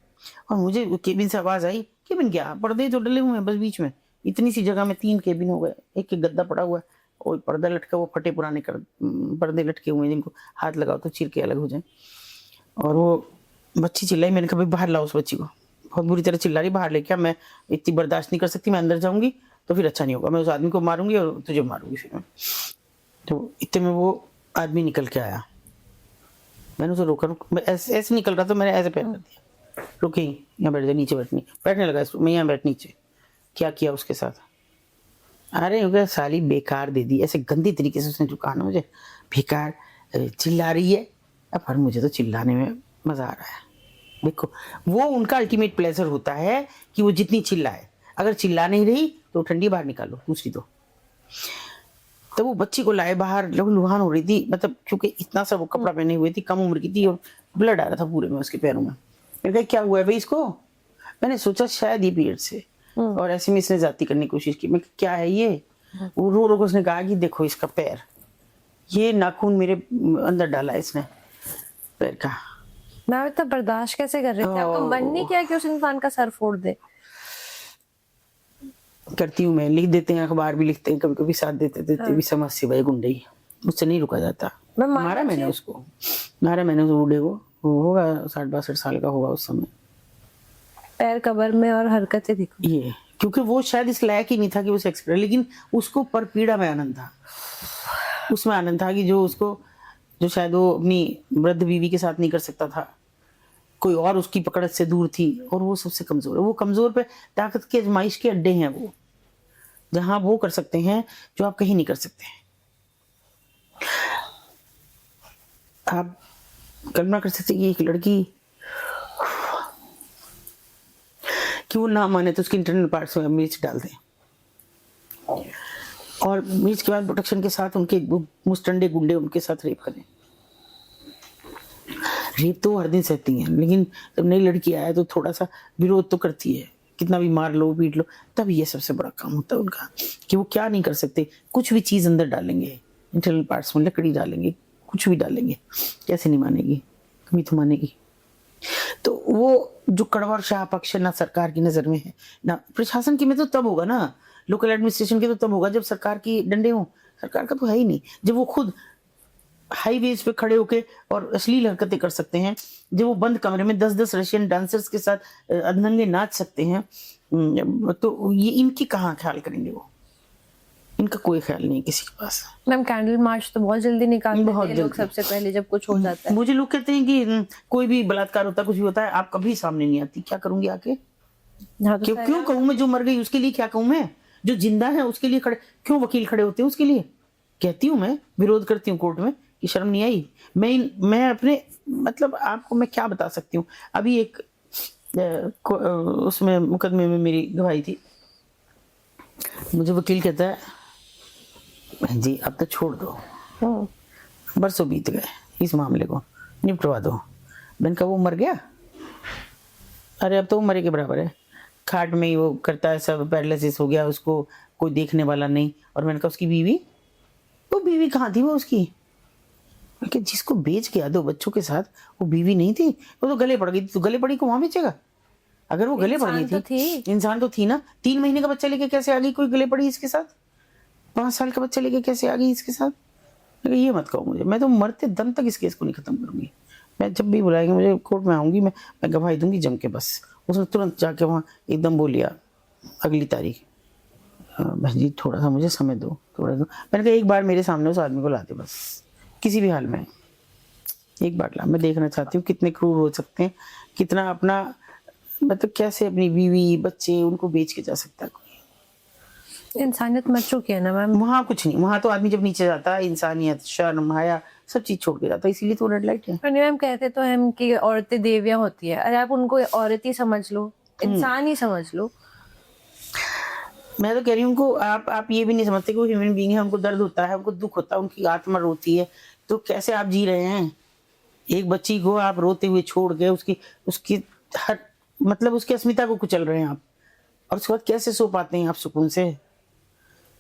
और मुझे केबिन से आवाज़ आई, केबिन क्या, पर्दे तो डले हुए हैं बस बीच में, इतनी सी जगह में 3 केबिन हो गए, एक गद्दा पड़ा हुआ है और पर्दा लटका, वो फटे पुराने पर्दे लटके हुए हैं जिनको हाथ लगाओ तो चीर के अलग हो जाए। और वो बच्ची चिल्लाई, मैंने कहा भाई बाहर लाओ उस बच्ची को, बहुत बुरी तरह चिल्ला रही, बाहर लेके आ, मैं इतनी बर्दाश्त नहीं कर सकती, मैं अंदर जाऊंगी तो फिर अच्छा नहीं होगा, मैं उस आदमी को मारूंगी और तुझे मारूंगी फिर मैं। तो इतने में वो आदमी निकल के आया, मैंने उसे रोका, मैं ऐसे निकल रहा था, मैंने ऐसे पैर कर दिया, रुकी यहाँ बैठ जा, नीचे बैठने लगा, मैं यहाँ बैठ नीचे। क्या किया उसके साथ, अरे हो गया साली बेकार दे दी, ऐसे गंदी तरीके से उसने जो कहा ना मुझे, बेकार, चिल्ला रही है। अब पर मुझे तो चिल्लाने में मजा आ रहा है। देखो वो उनका अल्टीमेट प्लेजर होता है कि वो जितनी चिल्लाए, अगर चिल्ला नहीं रही तो ठंडी बाहर निकालो दूसरी। तो वो बच्ची को लाए बाहर, लुहान हो रही थी, मतलब क्योंकि इतना सा वो कपड़ा पहने हुए थी, कम उम्र की थी और ब्लड आ रहा था पूरे में उसके पैरों में। मैंने कहा क्या हुआ है भाई इसको, मैंने सोचा शायद ये पीरियड से, और ऐसे में इसने जाती करने की कोशिश की। मैं क्या है ये, वो रो रो उसने कहा कि देखो इसका पैर, ये नाखून मेरे अंदर डाला इसने पैर का। मैं इतना बर्दाश्त कैसे कर रही थी, आपका मन नहीं किया कि उस इंसान का सर फोड़ दे? करती हूँ मैं, लिख देते हैं, अखबार भी लिखते हैं, कभी कभी साथ देते देते भी समझ से भाई गुंडे ही, मुझसे नहीं रुका जाता। मैं मानना मारा मैंने चाहिए। उसको, मारा मैंने उस बूढ़े को, वो होगा 60-62 साल का होगा उस समय। पैर कबर में और हरकतें देखो। ये क्योंकि वो शायद इस लायक ही नहीं था कि वो सेक्स करे, लेकिन उसको पर पीड़ा में आनंद था, उसमें आनंद था कि जो उसको, जो शायद वो अपनी वृद्ध बीवी के साथ नहीं कर सकता था, कोई और उसकी पकड़ से दूर थी, और वो सबसे कमजोर है। वो कमजोर पे ताकत के आजमाइश के अड्डे हैं वो, जहां वो कर सकते हैं जो आप कहीं नहीं कर सकते हैं। आप कल्पना कर सकते हैं कि एक लड़की कि वो ना माने तो उसके इंटरनल पार्ट्स में मिर्च डाल दें, और मिर्च के बाद प्रोटेक्शन के साथ उनके मुस्टंडे गुंडे उनके साथ रेप करें। रेप तो हर दिन सहती हैं, लेकिन जब नई लड़की आए तो थोड़ा सा विरोध तो करती है, कितना भी मार लो पीट लो, तब ये सबसे बड़ा काम होता है उनका कि वो क्या नहीं कर सकते, कुछ भी चीज़ अंदर डालेंगे, इंटरनल पार्ट्स में लकड़ी डालेंगे, कुछ भी डालेंगे, कैसे नहीं मानेगी, कभी तो मानेगी। तो वो जो कड़वा और शाह पक्ष ना सरकार की नज़र में है ना प्रशासन की में, तो तब होगा ना, लोकल एडमिनिस्ट्रेशन के तो तब होगा जब सरकार की डंडे हों। सरकार का तो है ही नहीं, जब वो खुद हाईवेज पे खड़े होके और अश्लील हरकतें कर सकते हैं, जब वो बंद कमरे में 10-10 रशियन डांसर्स के साथ अधनंगे नाच सकते हैं, तो ये इनकी कहाँ ख्याल करेंगे वो, इनका कोई ख्याल नहीं है किसी के पास। मैम कैंडल मार्च तो बहुत जल्दी निकालते बहुत हैं लोग जल्दी। सबसे पहले जब कुछ हो जाता है। मुझे लोग कहते हैं कि कोई भी बलात्कार होता है, कुछ भी होता है, आप कभी सामने नहीं आती, क्या करूंगी आके? हाँ तो क्यों कहूँ मैं? जो मर गई उसके लिए क्या कहूँ मैं? जो जिंदा है उसके लिए खड़े क्यों वकील खड़े होते हैं उसके लिए? कहती हूँ मैं, विरोध करती हूँ कोर्ट में कि शर्म नहीं आई। मैं अपने मतलब आपको मैं क्या बता सकती हूँ। अभी एक उसमें मुकदमे में मेरी गवाही थी, मुझे वकील कहता है बहन जी अब तो छोड़ दो, बरसों बीत गए, इस मामले को निपटवा दो। मैंने कहा वो मर गया? अरे अब तो वो मरे के बराबर है, खाट में ही वो करता है सब, पैरालिसिस हो गया उसको, कोई देखने वाला नहीं। और मैंने कहा उसकी बीवी? वो बीवी कहाँ थी वो उसकी? कि जिसको बेच गया 2 बच्चों के साथ, वो बीवी नहीं थी, वो तो गले पड़ गई थी। तो गले पड़ी को वहां बेचेगा? अगर वो गले पड़ गई थी, इंसान तो थी ना। 3 महीने का बच्चा लेके कैसे आ गई कोई गले पड़ी इसके साथ? 5 साल का बच्चा लेके कैसे आ गई इसके साथ? ये मत कहो मुझे, मैं तो मरते दम तक इस केस को नहीं खत्म करूंगी। मैं जब भी बुलाएंगे मुझे कोर्ट में आऊंगी, मैं गवाही दूंगी जम के। बस उसने तुरंत जाके वहाँ एकदम बोल लिया अगली तारीख, बहन जी थोड़ा सा मुझे समय दो, थोड़ा दो। मैंने कहा एक बार मेरे सामने उस आदमी को ला दे, बस किसी भी हाल में एक बार ला, मैं देखना चाहती हूँ कितने क्रूर हो सकते हैं, कितना अपना मतलब कैसे अपनी बीवी बच्चे उनको बेच के जा सकता है कोई। इंसानियत मर चुकी है ना मैम। वहाँ कुछ नहीं, वहाँ तो आदमी जब नीचे जाता है इंसानियत शर्म हया सब चीज छोड़ के जाता है, इसीलिए तो रेड लाइट है। पर मैम कहते तो हम कि औरतें देवियां होती है, अरे आप उनको औरत ही समझ लो, इंसान ही समझ लो। मैं तो कह रही हूँ उनको, आप ये भी नहीं समझते कि वो ह्यूमन बीइंग है, उनको दर्द होता है, उनको दुख होता है, उनकी आत्मा रोती है। तो कैसे आप जी रहे हैं? एक बच्ची को आप रोते हुए छोड़ के उसकी उसकी हर मतलब उसकी अस्मिता को कुचल रहे हैं आप, और उसके बाद कैसे सो पाते हैं आप सुकून से?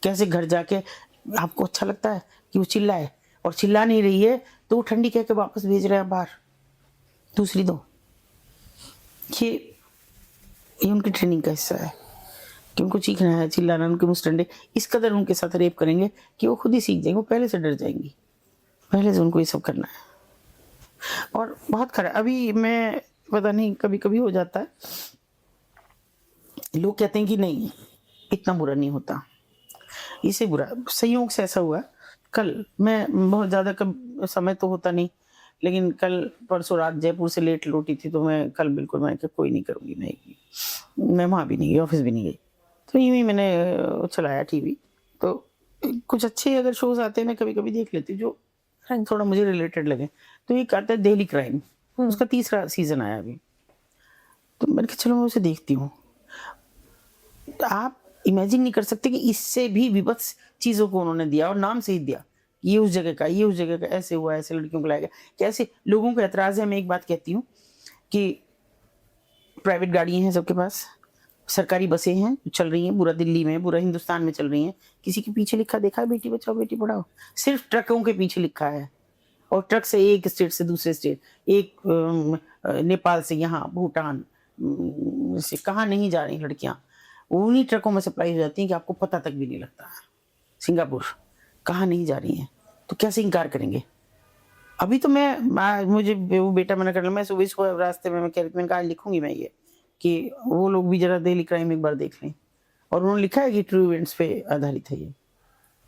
कैसे घर जाके आपको अच्छा लगता है कि वो चिल्लाए? और चिल्ला नहीं रही है तो वो ठंडी कह के वापस भेज रहे हैं बाहर, दूसरी दो। ये उनकी ट्रेनिंग का हिस्सा है कि उनको चीखना है, चिल्लाना, उनके मुस्टंडे इस कदर उनके साथ रेप करेंगे कि वो खुद ही सीख जाएंगे, वो पहले से डर जाएंगी, पहले से उनको ये सब करना है। और बहुत खरा अभी मैं पता नहीं कभी कभी हो जाता है, लोग कहते हैं कि नहीं इतना बुरा नहीं होता, इससे बुरा संयोग से ऐसा हुआ। कल मैं बहुत ज़्यादा कब समय तो होता नहीं, लेकिन कल परसों रात जयपुर से लेट लौटी थी, तो मैं कल बिल्कुल मैं कोई नहीं करूँगी, मैं वहाँ भी नहीं गई, ऑफिस भी नहीं गई। तो यूँ ही मैंने चलाया टीवी, तो कुछ अच्छे अगर शोज आते हैं मैं कभी कभी देख लेती हूँ जो थोड़ा मुझे रिलेटेड लगे। तो एक आता है डेली क्राइम, उसका 3रा सीजन आया अभी, तो मैंने कहा चलो मैं उसे देखती हूँ। आप इमेजिन नहीं कर सकते कि इससे भी विभत्स चीजों को उन्होंने दिया, और नाम सहित दिया। ये उस जगह का, ये उस जगह का, ऐसे हुआ, ऐसे लड़कियों को लाया गया, कैसे लोगों को एतराज है। मैं एक बात कहती हूँ कि प्राइवेट गाड़ियां हैं सबके पास, सरकारी बसें हैं चल रही हैं, पूरा दिल्ली में पूरा हिंदुस्तान में चल रही हैं, किसी के पीछे लिखा देखा है बेटी बचाओ बेटी पढ़ाओ? सिर्फ ट्रकों के पीछे लिखा है, और ट्रक से एक स्टेट से दूसरे स्टेट, एक नेपाल से यहाँ भूटान से कहाँ नहीं जा रही लड़कियां, उन्हीं ट्रकों में सप्लाई हो जाती है कि आपको पता तक भी नहीं लगता। सिंगापुर कहाँ नहीं जा रही हैं, तो कैसे इनकार करेंगे। अभी तो मुझे वो बेटा मना कर रहा, मैं सुबह इसको रास्ते में मैं कह रही थी, मैंने कहा लिखूंगी मैं ये कि वो लोग भी जरा डेली क्राइम एक बार देख लें। और उन्होंने लिखा है कि ट्रू इवेंट्स पे आधारित है ये,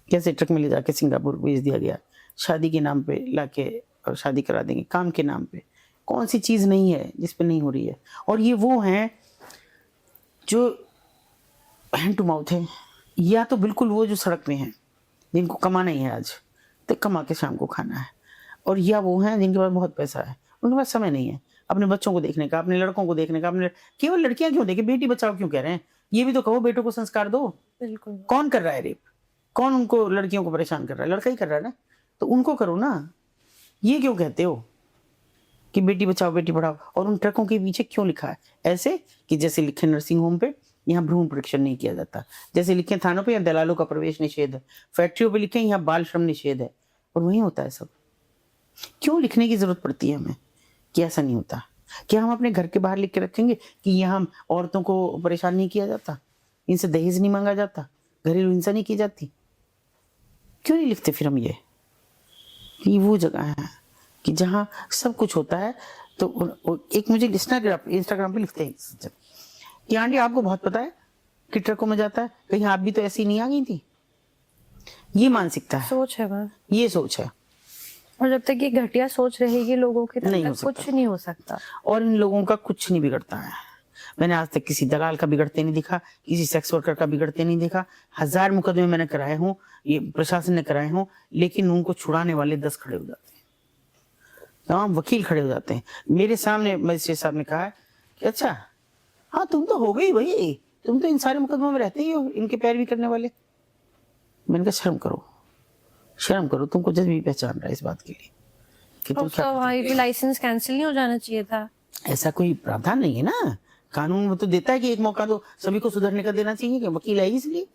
कैसे ट्रक में ले जाके सिंगापुर भेज दिया गया, शादी के नाम पे लाके और शादी करा देंगे, काम के नाम पे। कौन सी चीज़ नहीं है जिस पे नहीं हो रही है। और ये वो हैं जो हैंड टू माउथ है, या तो बिल्कुल वो जो सड़क में हैं जिनको कमाना ही है आज, तो कमा के शाम को खाना है। और या वो हैं जिनके पास बहुत पैसा है, उनके पास समय नहीं है अपने बच्चों को देखने का, अपने लड़कों को देखने का। अपने केवल लड़कियां क्यों देखे, बेटी बचाओ क्यों कह रहे हैं, ये भी तो कहो बेटों को संस्कार दो। बिल्कुल। कौन कर रहा है रेप, कौन उनको लड़कियों को परेशान कर रहा है, लड़का ही कर रहा है ना, तो उनको करो ना। ये क्यों कहते हो कि बेटी बचाओ बेटी पढ़ाओ। और उन ट्रकों के पीछे क्यों लिखा है ऐसे कि जैसे लिखे नर्सिंग होम पे यहाँ भ्रूण परीक्षण नहीं किया जाता, जैसे लिखे थानों पे यहाँ दलालों का प्रवेश निषेध है, फैक्ट्रियों पे लिखे यहाँ बाल श्रम निषेध है, और वहीं होता है सब। क्यों लिखने की जरूरत पड़ती है हमें कि ऐसा नहीं होता। क्या हम अपने घर के बाहर लिख के रखेंगे कि यहाँ औरतों को परेशान नहीं किया जाता, इनसे दहेज नहीं मांगा जाता, घरेलू हिंसा नहीं की जाती। क्यों नहीं लिखते फिर हम ये वो जगह है कि जहाँ सब कुछ होता है। तो एक मुझे इंस्टाग्राम पे लिखते हैं कि आंटी आपको बहुत पता है कि ट्रकों में जाता है, कहीं आप भी तो ऐसी नहीं आ गई थी। ये मानसिकता है, सोच है मैम, ये सोच है। और जब तक ये घटिया सोच रहेगी लोगों की, तब नहीं हो तक सकता। कुछ नहीं हो सकता। और इन लोगों का कुछ नहीं बिगड़ता है। मैंने आज तक किसी दलाल का बिगड़ते नहीं देखा, किसी सेक्स वर्कर का बिगड़ते नहीं देखा। 1000 मुकदमे मैंने कराए हूँ, ये प्रशासन ने कराए हूँ, लेकिन उनको छुड़ाने वाले 10 खड़े हो जाते हैं, तमाम वकील खड़े हो जाते हैं मेरे सामने। मजिस्ट्रेट साहब ने कहा कि अच्छा हाँ तुम तो हो गई भाई, तुम तो इन सारे मुकदमों में रहते ही हो, इनके पैरवी करने वाले। मैंने कहा शर्म करो, तुमको जज भी पहचान रहा है इस बात के लिए कि तुम क्या करते हो। लाइसेंस कैंसिल नहीं हो जाना चाहिए था। ऐसा कोई प्रावधान नहीं है ना, कानून में तो देता है कि एक मौका तो सभी को सुधरने का देना चाहिए, कि वकील है इसलिए।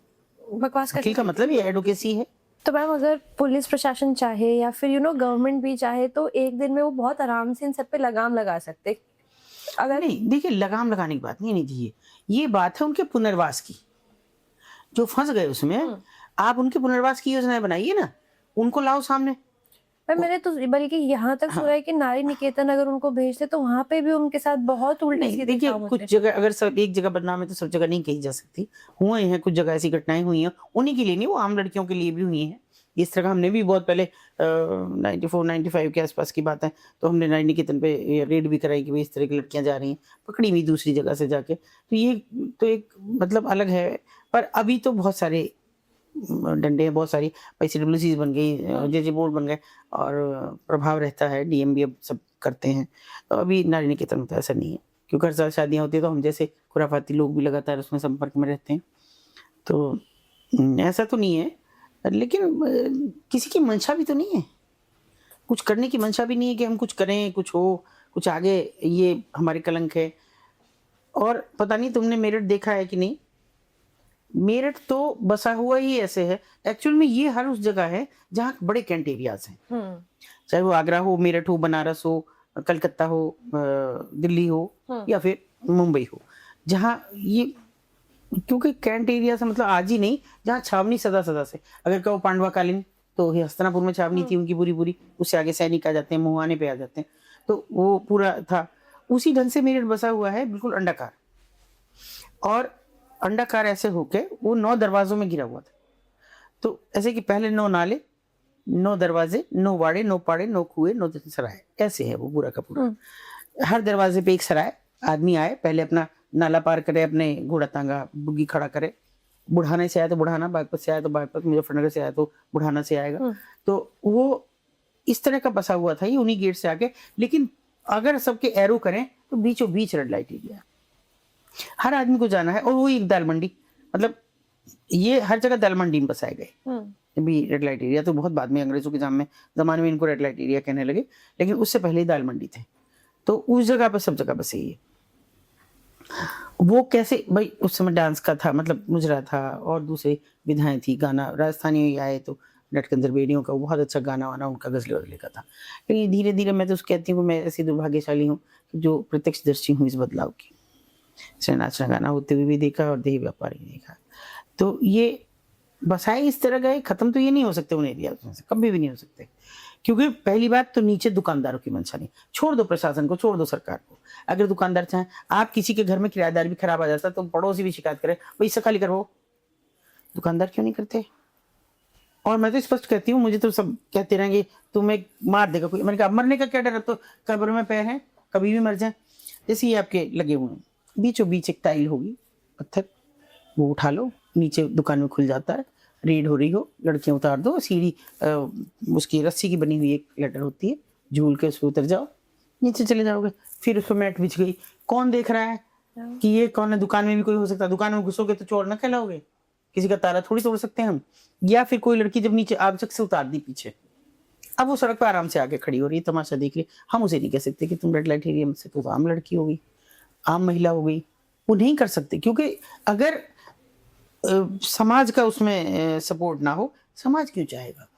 बकवास वकील का मतलब ये एडवोकेसी है। तो मैम अगर पुलिस प्रशासन चाहे या फिर गवर्नमेंट भी चाहे तो एक दिन में वो बहुत आराम से इन सब पे लगाम लगा सकते। अगर नहीं देखिए, लगाम लगाने की बात नहीं थी, ये बात है उनके पुनर्वास की। जो फंस गए उसमें, आप उनके पुनर्वास की योजनाएं बनाइए ना, उनको लाओ सामने। पर मैंने तो बल्कि यहाँ तक सुना है कि नारी निकेतन अगर उनको भेजते तो वहां पे भी उनके साथ बहुत उल्टे नहीं सीधे देखिए, काम कुछ होते। जगह अगर सब एक जगह बदनाम है तो सब जगह नहीं कही जा सकती। हुए हैं कुछ जगह ऐसी घटनाएं हुई हैं, उन्हीं के लिए नहीं, वो आम लड़कियों के लिए भी हुई हैं। इस तरह हमने भी बहुत पहले 94-95 के आसपास की बात है, तो हमने नारी निकेतन पे रेड भी कराई कि भाई इस तरह की लड़कियां जा रही हैं, पकड़ी हुई दूसरी जगह से जाके। तो ये तो एक मतलब अलग है। पर अभी तो बहुत सारे डंडे हैं, बहुत सारी ICWC बन गई, JJ बोर्ड बन गए, और प्रभाव रहता है, DM भी अब सब करते हैं। तो अभी नारी निकेतन में तो ऐसा नहीं है, क्योंकि हर साल शादियाँ होती है तो हम जैसे खुराफाती लोग भी लगातार उसमें संपर्क में रहते हैं। तो ऐसा तो नहीं है, लेकिन किसी की मंशा भी तो नहीं है, कुछ करने की मंशा भी नहीं है कि हम कुछ करें, कुछ हो, कुछ आगे, ये हमारे कलंक है। और पता नहीं तुमने मेरठ देखा है कि नहीं, मेरठ तो बसा हुआ ही ऐसे है। एक्चुअल में ये हर उस जगह है जहाँ बड़े कैंट एरियाज हैं, चाहे वो आगरा हो, मेरठ हो, बनारस हो, कलकत्ता हो, दिल्ली हो, या फिर मुंबई हो, जहाँ ये, क्योंकि कैंट एरिया से मतलब आज ही नहीं, जहाँ छावनी सदा से, अगर कहो पांडवा कालीन तो हस्तिनापुर में छावनी थी उनकी पूरी, उससे आगे सैनिक आ जाते हैं, मुहाने पे आ जाते हैं, तो वो पूरा था। उसी ढंग से मेरठ बसा हुआ है, बिल्कुल अंडाकार। और अंडाकार ऐसे होके वो 9 दरवाजों में घिरा हुआ था। तो ऐसे कि पहले 9 नाले, 9 दरवाजे, 9 वाड़े, 9 पाड़े, 9 कुएं, 9 सराय, ऐसे है वो पूरा का पूरा। हर दरवाजे पे एक सराय, आदमी आए, पहले अपना नाला पार करे, अपने घोड़ा तांगा बुग्गी खड़ा करे, बुढ़ाने से आया तो बुढ़ाना, बागपत से आया तो बागपत, मुजफ्फरनगर से आया तो बुढ़ाना से आएगा। तो वो इस तरह का बसा हुआ था, ये उन्हीं गेट से आके। लेकिन अगर सबके एरो करें तो बीचों बीच रेड लाइट एरिया, हर आदमी को जाना है। और वो एक दाल मंडी, मतलब ये हर जगह दाल मंडी में बसाए गए। अभी रेड लाइट एरिया तो बहुत बाद में, अंग्रेजों के जमाने में इनको रेड लाइट एरिया कहने लगे, लेकिन उससे पहले ही दाल मंडी थे। तो उस जगह पर सब जगह बसे ये। वो कैसे भाई, उस समय डांस का था, मतलब मुजरा था, और दूसरी विधाएं थी, गाना राजस्थानी आए तो लटकन दरबेड़ियों का बहुत अच्छा गाना वाना उनका, गजले वजले का था। लेकिन धीरे धीरे मैं तो कहती हूँ मैं ऐसी दुर्भाग्यशाली हूँ जो प्रत्यक्षदर्शी हूँ इस बदलाव की। इसने नाचना गाना होते हुए भी देखा और देह व्यापार ही देखा। तो ये बसाए इस तरह गए, खत्म तो ये नहीं हो सकते उन एरिया में से, कभी भी नहीं हो सकते। क्योंकि पहली बात तो नीचे दुकानदारों की मंशा नहीं, छोड़ दो प्रशासन को, छोड़ दो सरकार को। अगर दुकानदार चाहें, आप किसी के घर में किराएदार भी खराब आ जाता तो पड़ोसी भी शिकायत करे, भाई इससे खाली करो। दुकानदार क्यों नहीं करते? और मैं तो स्पष्ट कहती हूँ, मुझे तो सब कहते रहेंगे तुम्हें मार देगा कोई। मैंने कहा मरने का क्या डर है, तो कब्र में पैर है, कभी भी मर जाए। जैसे ये आपके लगे हुए हैं, बीचों बीच एक टाइल होगी पत्थर, वो उठा लो, नीचे दुकान में खुल जाता है, रेड हो रही हो, लड़कियां उतार दो, सीढ़ी उसकी रस्सी की बनी हुई एक लैडर होती है, झूल के उस पर उतर जाओ, नीचे चले जाओगे। फिर उस पर मैट बिछ गई, कौन देख रहा है कि ये कौन है? दुकान में भी कोई हो सकता है, दुकान में घुसोगे तो चोर ना कहलाओगे, किसी का ताला थोड़ी तोड़ सकते हैं हम। या फिर कोई लड़की जब नीचे आवश्यक से उतार दी पीछे, अब वो सड़क पर आराम से आके खड़ी हो रही है, तमाशा देख रही, हम उसे नहीं कह सकते कि तुम रेड लाइट एरिया में से, तो आम लड़की हो गई, आम महिला हो गई, वो नहीं कर सकते। क्योंकि अगर समाज का उसमें सपोर्ट ना हो, समाज क्यों चाहेगा?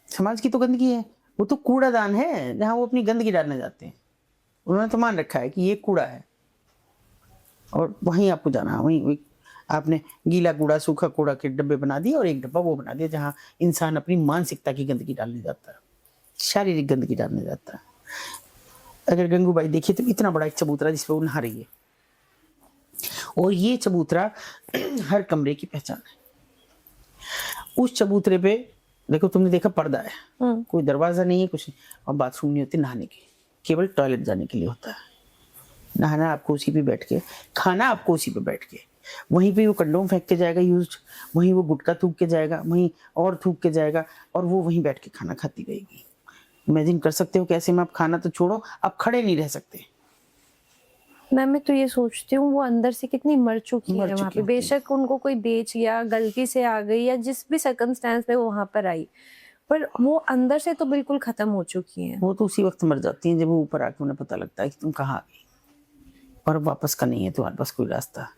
समाज की तो गंदगी है, वो तो कूड़ादान है जहां वो अपनी गंदगी डालने जाते हैं। उन्होंने तो मान रखा है कि ये कूड़ा है और वहीं आपको जाना है, वहीं आपने गीला कूड़ा सूखा कूड़ा के डब्बे बना दिए और एक डब्बा वो बना दिया जहां इंसान अपनी मानसिकता की गंदगी डालने जाता है, शारीरिक गंदगी डालने जाता है। अगर गंगूबाई देखिए तो इतना बड़ा एक चबूतरा जिस पर वो नहा रही है, और ये चबूतरा हर कमरे की पहचान है। उस चबूतरे पे देखो, तुमने देखा पर्दा है, कोई दरवाजा नहीं है, कुछ नहीं, और बाथरूम नहीं होती नहाने की, केवल टॉयलेट जाने के लिए होता है। नहाना आपको उसी पे बैठ के, खाना आपको उसी पे बैठ के, वहीं पे वो कंडोम फेंक के जाएगा यूज्ड, वहीं वो गुटखा थूक के जाएगा, वहीं और थूक के जाएगा, और वो वहीं बैठ के खाना खाती रहेगी। इमेजिन कर सकते हो कैसे में आप खाना तो छोड़ो, आप खड़े नहीं रह सकते। मैं तो ये सोचती हूँ वो अंदर से कितनी मर चुकी है वहाँ पे। होती है। बेशक उनको कोई बेच गया, गलती से आ गई, या जिस भी सर्कमस्टेंस में वो वहाँ पर आई, पर वो अंदर से तो बिल्कुल खत्म हो चुकी है। वो तो उसी वक्त मर जाती हैं जब वो ऊपर आके उन्हें पता लगता है कि तुम कहाँ आ गई और वापस का नहीं है तुम्हारे पास कोई रास्ता।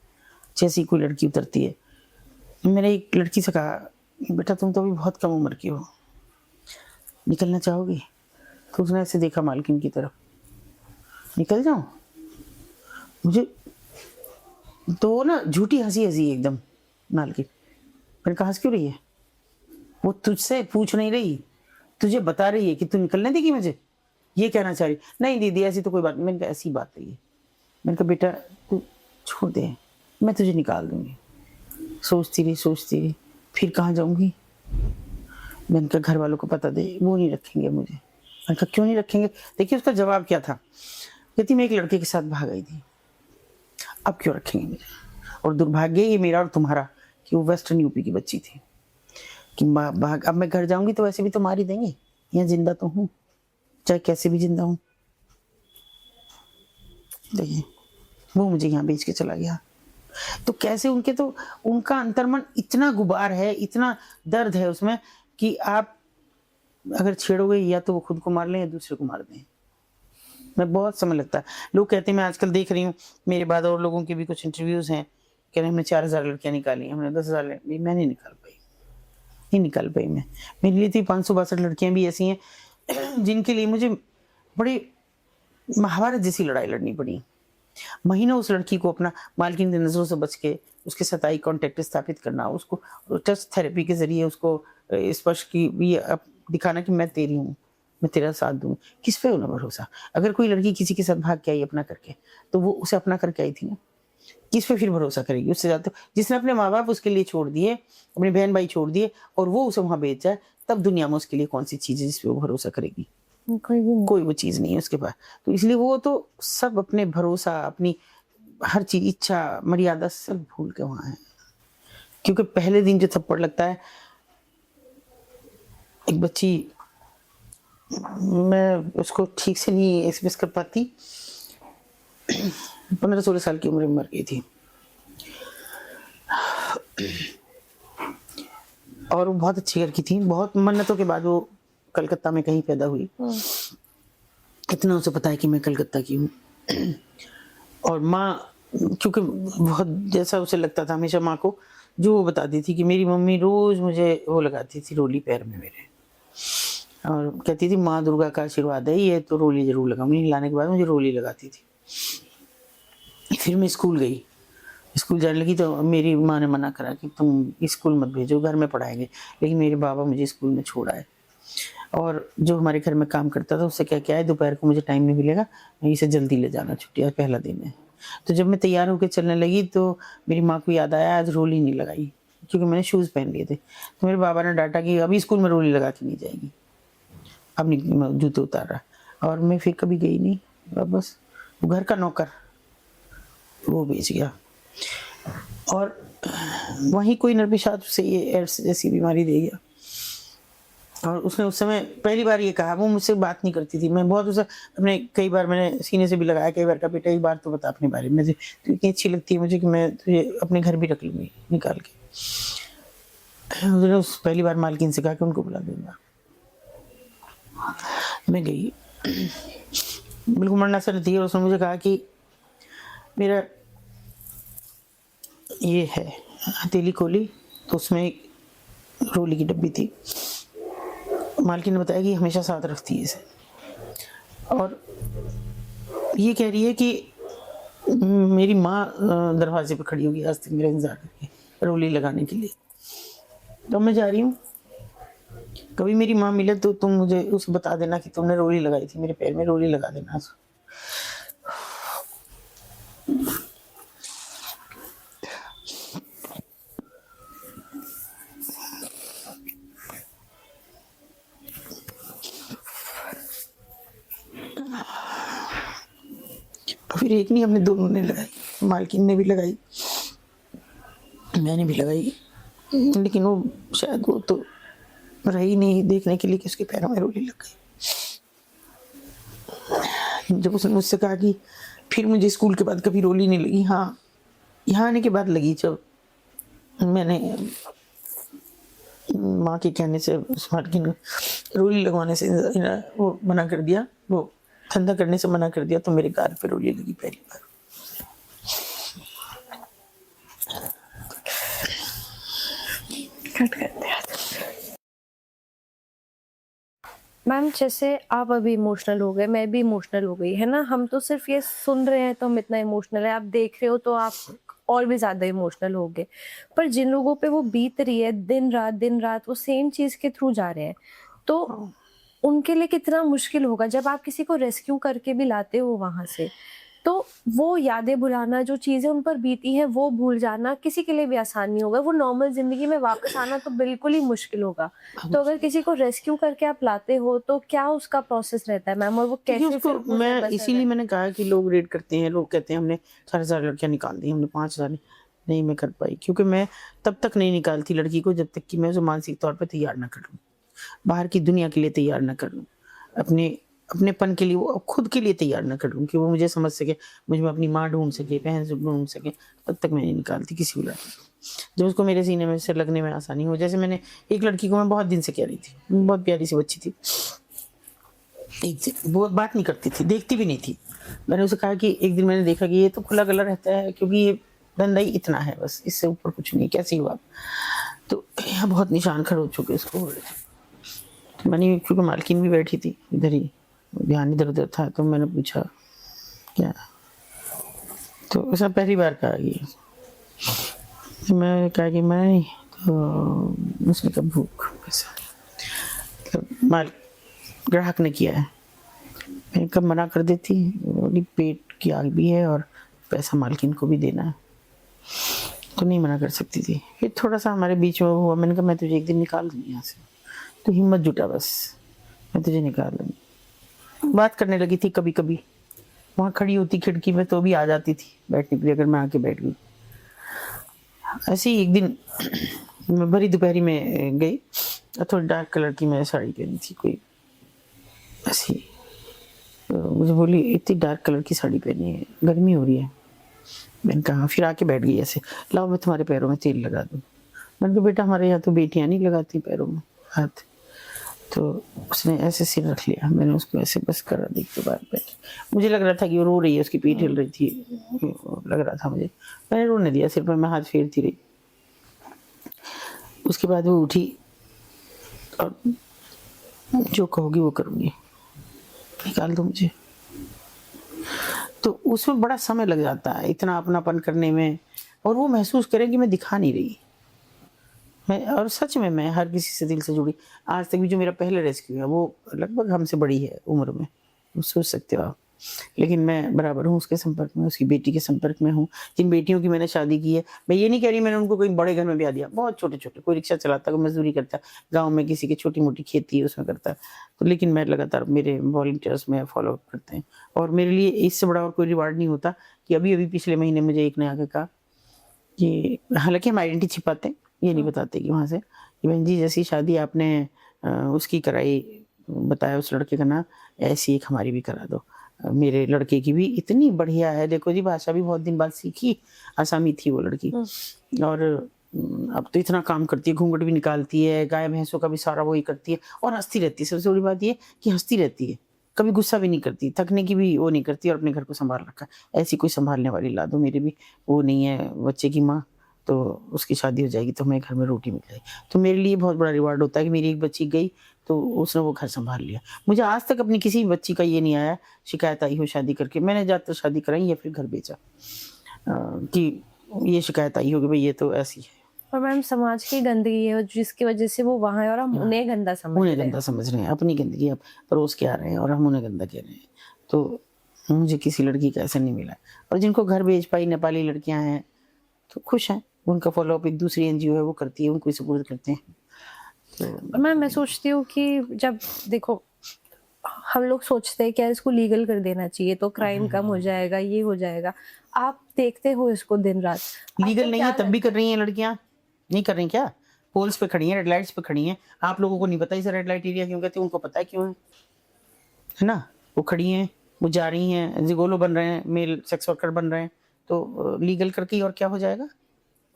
जैसी कोई लड़की उतरती है, मैंने एक लड़की से कहा, बेटा तुम तो अभी बहुत कम उम्र की हो, निकलना चाहोगी? तो उसने ऐसे देखा मालकिन की तरफ, निकल जाऊं? मुझे तो ना झूठी हंसी हंसी एकदम मालकिन। मैंने कहा हंस क्यों रही है? वो तुझसे पूछ नहीं रही, तुझे बता रही है कि तू निकलने देगी मुझे, ये कहना चाह रही। नहीं दीदी ऐसी तो कोई बात नहीं। मैंने कहा ऐसी बात नहीं है। मैंने कहा बेटा तू छोड़ दे, मैं तुझे निकाल दूंगी। सोचती रही, फिर कहाँ जाऊंगी? मैंने कहा घर वालों को पता दे, वो नहीं रखेंगे मुझे। मैंने कहा क्यों नहीं रखेंगे? देखिए उसका जवाब क्या था, कहती मैं एक लड़के के साथ भाग गई थी, अब क्यों रखेंगे मुझे? और दुर्भाग्य ये मेरा और तुम्हारा कि वो वेस्टर्न यूपी की बच्ची थी कि भाग, अब मैं घर जाऊंगी तो वैसे भी तो मार ही देंगे, यहाँ जिंदा तो हूँ, चाहे कैसे भी जिंदा हूँ। देखिए वो मुझे यहाँ बेच के चला गया। तो कैसे उनके, तो उनका अंतर्मन इतना गुबार है, इतना दर्द है उसमें कि आप अगर छेड़ोगे या तो वो खुद को मार लें या दूसरे को मार दें। मैं बहुत समय लगता है। लोग कहते हैं, मैं आजकल देख रही हूँ मेरे बाद और लोगों के भी कुछ इंटरव्यूज हैं, कह रहे हैं हमने 4000 लड़कियां निकाली, हमने 10,000, मैं नहीं निकाल पाई, नहीं निकाल पाई मैं। मेरे लिए थी 562 लड़कियां भी ऐसी हैं जिनके लिए मुझे बड़ी महाभारत जैसी लड़ाई लड़नी पड़ी। महीनों उस लड़की को अपना मालकिन की नजरों से बच के उसके साथ आई कांटेक्ट स्थापित करना, उसको टच थेरेपी के जरिए उसको स्पर्श की ये दिखाना कि मैं तेरी हूँ, मैं तेरा साथ दूँ। किस पे होना भरोसा? अगर कोई लड़की किसी के साथ भाग के आई अपना करके, तो वो उसे अपना करके आई थी ना, किस पे फिर भरोसा करेगी? उससे ज्यादा जिसने अपने माँ बाप उसके लिए छोड़ दिए, अपने बहन भाई छोड़ दिए, और वो उसे वहां बेच जाए, तब दुनिया में उसके लिए कौन सी चीज है जिसपे वो भरोसा करेगी? कोई वो चीज नहीं है उसके पास। तो इसलिए वो तो सब अपने भरोसा, अपनी हर चीज, इच्छा, मर्यादा सब भूल के वहां है। क्योंकि पहले दिन जो थप्पड़ लगता है, एक बच्ची, मैं उसको ठीक से नहीं एक्सप्रेस कर पाती, 15-16 साल की उम्र में मर गई थी, और वो बहुत अच्छी घर की थी। बहुत मन्नतों के बाद वो कलकत्ता में कहीं पैदा हुई। इतना उसे पता है कि मैं कलकत्ता की हूँ। और माँ, क्योंकि बहुत जैसा उसे लगता था हमेशा माँ को, जो वो बताती थी कि मेरी मम्मी रोज मुझे वो लगाती थी रोली पैर में मेरे, और कहती थी माँ दुर्गा का आशीर्वाद है, ये तो रोली जरूर लगाऊंगी। लाने के बाद मुझे रोली लगाती थी। फिर मैं स्कूल गई, स्कूल जाने लगी तो मेरी माँ ने मना करा कि तुम स्कूल मत भेजो, घर में पढ़ाएंगे। लेकिन मेरे बाबा मुझे स्कूल में छोड़ आए। और जो हमारे घर में काम करता था उससे क्या है, दोपहर को मुझे टाइम नहीं मिलेगा, इसे जल्दी ले जाना, छुट्टी आज पहला दिन है। तो जब मैं तैयार होकर चलने लगी तो मेरी माँ को याद आया आज रोली नहीं लगाई, क्योंकि मैंने शूज़ पहन लिए थे। तो मेरे बाबा ने डांटा कि अभी स्कूल में रोली लगा के नहीं जाएगी, अब नहीं जूते उतार रहा। और मैं फिर कभी गई नहीं वापस। घर का नौकर वो बेच गया, और वहीं कोई नरपिशाच से ये एड्स जैसी बीमारी दे गया। और उसने उस समय पहली बार ये कहा, वो मुझसे बात नहीं करती थी, मैं बहुत उसे अपने कई बार मैंने सीने से भी लगाया, कई बार का बेटा एक बार तो बता अपने बारे में, तो इतनी अच्छी लगती है मुझे कि मैं तुझे अपने घर भी रख लूँगी निकाल के। उसने उस पहली बार मालकिन से कहा कि उनको बुला दूंगा। मैं गई, बिल्कुल मरना सा थी, और उसने मुझे कहा कि मेरा ये है हथेली खोली, तो उसमें एक रोली की डब्बी थी। मालकिन ने बताया कि हमेशा साथ रखती है इसे, और ये कह रही है कि मेरी माँ दरवाजे पे खड़ी होगी आज तक मेरा इंतजार करके रोली लगाने के लिए। तो मैं जा रही हूँ, कभी मेरी माँ मिले तो तुम मुझे उसे बता देना कि तुमने रोली लगाई थी, मेरे पैर में रोली लगा देना। फिर एक नहीं, हमने दोनों ने लगाई, मालकिन ने भी लगाई, मैंने भी लगाई। लेकिन वो शायद वो तो रही नहीं देखने के लिए कि उसके पैरों में रोली लग गई। जब उसने मुझसे कहा कि फिर मुझे स्कूल के बाद कभी रोली नहीं लगी, हाँ यहाँ आने के बाद लगी, जब मैंने माँ के कहने से उस मालकिन ने रोली लगवाने से वो मना कर दिया, वो धंधा करने से मना कर दिया, तो मेरे गाल पे रोली लगी पहली बार। कट करते हैं। मैम जैसे आप अभी इमोशनल हो गए, मैं भी इमोशनल हो गई, है ना। हम तो सिर्फ ये सुन रहे हैं तो हम इतना इमोशनल है, आप देख रहे हो तो आप और भी ज्यादा इमोशनल हो गए। पर जिन लोगों पे वो बीत रही है दिन रात वो सेम चीज के थ्रू जा रहे हैं, तो उनके लिए कितना मुश्किल होगा जब आप किसी को रेस्क्यू करके भी लाते हो वहां से। तो वो यादें भुलाना, जो चीजें उन पर बीती हैं वो भूल जाना किसी के लिए भी आसान नहीं होगा। वो नॉर्मल जिंदगी में वापस आना तो बिल्कुल ही मुश्किल होगा। तो अगर किसी को रेस्क्यू करके आप लाते हो तो क्या उसका प्रोसेस रहता है मैम, और वो कैसे उसको मैं इसीलिए मैंने कहा कि लोग रेड करते हैं, लोग कहते हैं हमने 4,000 लड़कियां निकाल दी, हमने 5,000 नहीं मैं कर पाई, क्योंकि मैं तब तक नहीं निकालती लड़की को जब तक कि मैं उसे मानसिक तौर पर तैयार ना कर लूँ, बाहर की दुनिया के लिए तैयार ना कर लूँ, अपनेपन के लिए, वो खुद के लिए तैयार ना कर लूँ कि वो मुझे समझ सके, मुझ में अपनी माँ ढूंढ सके, बहन से ढूंढ सके, तब तक मैं नहीं निकालती किसी भी लड़की को जो उसको मेरे सीने में से लगने में आसानी हो। जैसे मैंने एक लड़की को मैं बहुत दिन से कह रही थी, बहुत प्यारी सी बच्ची थी, एक से वो बात नहीं करती थी, देखती भी नहीं थी। मैंने उसे कहा कि एक दिन मैंने देखा कि ये तो खुला गला रहता है, क्योंकि ये धंधा ही इतना है, बस इससे ऊपर कुछ नहीं, कैसे हुआ। तो यहाँ बहुत निशान खड़े हो चुके उसको। मैंने, क्योंकि मालकिन भी बैठी थी इधर ही, ध्यान इधर उधर था, तो मैंने पूछा क्या, तो उसने पहली बार कहा कि मैं कहा कि मैं नहीं, तो उसने कहा भूख, ऐसा मतलब माल ग्राहक ने किया है। मैं कब मना कर देती, बोली पेट की आग भी है और पैसा मालकिन को भी देना है, तो नहीं मना कर सकती थी। फिर थोड़ा सा हमारे बीच में हुआ, मैंने कहा मैं तुझे एक दिन निकाल दूँगी यहाँ से, तो हिम्मत जुटा बस, मैं तुझे निकाल लूँगी। बात करने लगी थी कभी कभी, वहाँ खड़ी होती खिड़की में तो भी आ जाती थी बैठने के लिए, अगर मैं आके बैठ गई। ऐसे ही एक दिन मैं भरी दोपहरी में गई, थोड़ी डार्क कलर की मैं साड़ी पहनी थी, कोई ऐसी, मुझे बोली इतनी डार्क कलर की साड़ी पहनी है, गर्मी हो रही है। मैंने कहा, फिर आके बैठ गई ऐसे, लाओ मैं तुम्हारे पैरों में तेल लगा दूँ। मैंने कहा बेटा हमारे यहाँ तो बेटियाँ नहीं लगाती पैरों में हाथ। तो उसने ऐसे सिर रख लिया, मैंने उसको ऐसे बस करा दी के बाद बैठ। मुझे लग रहा था कि वो रो रही है, उसकी पीठ हिल रही थी, लग रहा था मुझे, मैंने रोने दिया, सिर पर मैं हाथ फेरती रही। उसके बाद वो उठी और जो कहोगी वो करूँगी, निकाल दो मुझे। तो तो उसमें बड़ा समय लग जाता है इतना अपनापन करने में, और वो महसूस करें कि मैं दिखा नहीं रही मैं। और सच में मैं हर किसी से दिल से जुड़ी। आज तक भी जो मेरा पहला रेस्क्यू है वो लगभग हमसे बड़ी है उम्र में, वो सोच सकते हो आप। लेकिन मैं बराबर हूँ उसके संपर्क में, उसकी बेटी के संपर्क में हूँ। जिन बेटियों की मैंने शादी की है, मैं ये नहीं कह रही मैंने उनको कोई बड़े घर में ब्याह दिया, बहुत छोटे छोटे, कोई रिक्शा चलाता, कोई मजदूरी करता, गाँव में किसी की छोटी मोटी खेती है उसमें करता। तो लेकिन मैं लगातार, मेरे वॉलंटियर्स में फॉलो अप करते हैं, और मेरे लिए इससे बड़ा और कोई रिवार्ड नहीं होता कि अभी अभी पिछले महीने मुझे एक ने आके कहा कि हालांकि हम आइडेंटिटी छिपाते हैं, ये नहीं बताते कि वहाँ से, कि बहन जी जैसी शादी आपने उसकी कराई, बताया उस लड़के का नाम, ऐसी एक हमारी भी करा दो। मेरे लड़के की भी इतनी बढ़िया है, देखो जी भाषा भी बहुत दिन बाद सीखी, आसामी थी वो लड़की, और अब तो इतना काम करती है, घूंघट भी निकालती है, गाय भैंसों का भी सारा वही करती है, और हंसती रहती है। सबसे बड़ी बात ये कि हंसती रहती है, कभी गुस्सा भी नहीं करती, थकने की भी वो नहीं करती, और अपने घर को संभाल रखा है। ऐसी कोई संभालने वाली ला दो, मेरे भी वो नहीं है बच्चे की माँ, तो उसकी शादी हो जाएगी तो हमें घर में रोटी मिल जाएगी। तो मेरे लिए बहुत बड़ा रिवार्ड होता है कि मेरी एक बच्ची गई तो उसने वो घर संभाल लिया। मुझे आज तक अपनी किसी बच्ची का ये नहीं आया, शिकायत आई हो शादी करके, मैंने ज़्यादातर शादी कराई या फिर घर बेचा, कि ये शिकायत आई हो कि भाई ये तो ऐसी है। और मैम समाज की गंदगी है जिसकी वजह से वो वहाँ है और हम उन्हें गंदा समझ उन्हें रहे हैं। गंदा समझ रहे हैं, अपनी गंदगी अब परोस के आ रहे हैं और हम उन्हें गंदा कह रहे हैं। तो मुझे किसी लड़की का ऐसा नहीं मिला। और जिनको घर भेज पाई, नेपाली लड़कियां हैं तो खुश हैं, उनका फॉलोअप एक दूसरी एनजीओ है वो करती है, उनको सपोर्ट करते हैं। तो मैं सोचती हूँ कि जब देखो हम लोग सोचते हैं कि यार इसको लीगल कर देना चाहिए तो क्राइम कम हो जाएगा, ये हो जाएगा। आप देखते हो इसको दिन रात, लीगल नहीं है तब भी कर रही हैं लड़कियां, नहीं कर रही क्या? पोल्स पे खड़ी हैं, रेड लाइट्स पे खड़ी हैं। आप लोगों को नहीं पता इसे रेड लाइट एरिया क्यों कहते हैं, उनको पता है क्यों है ना। वो खड़ी हैं, वो जा रही हैं, जिगोलो बन रहे हैं, मेल सेक्स वर्कर बन रहे हैं, तो लीगल करके ही और क्या हो जाएगा।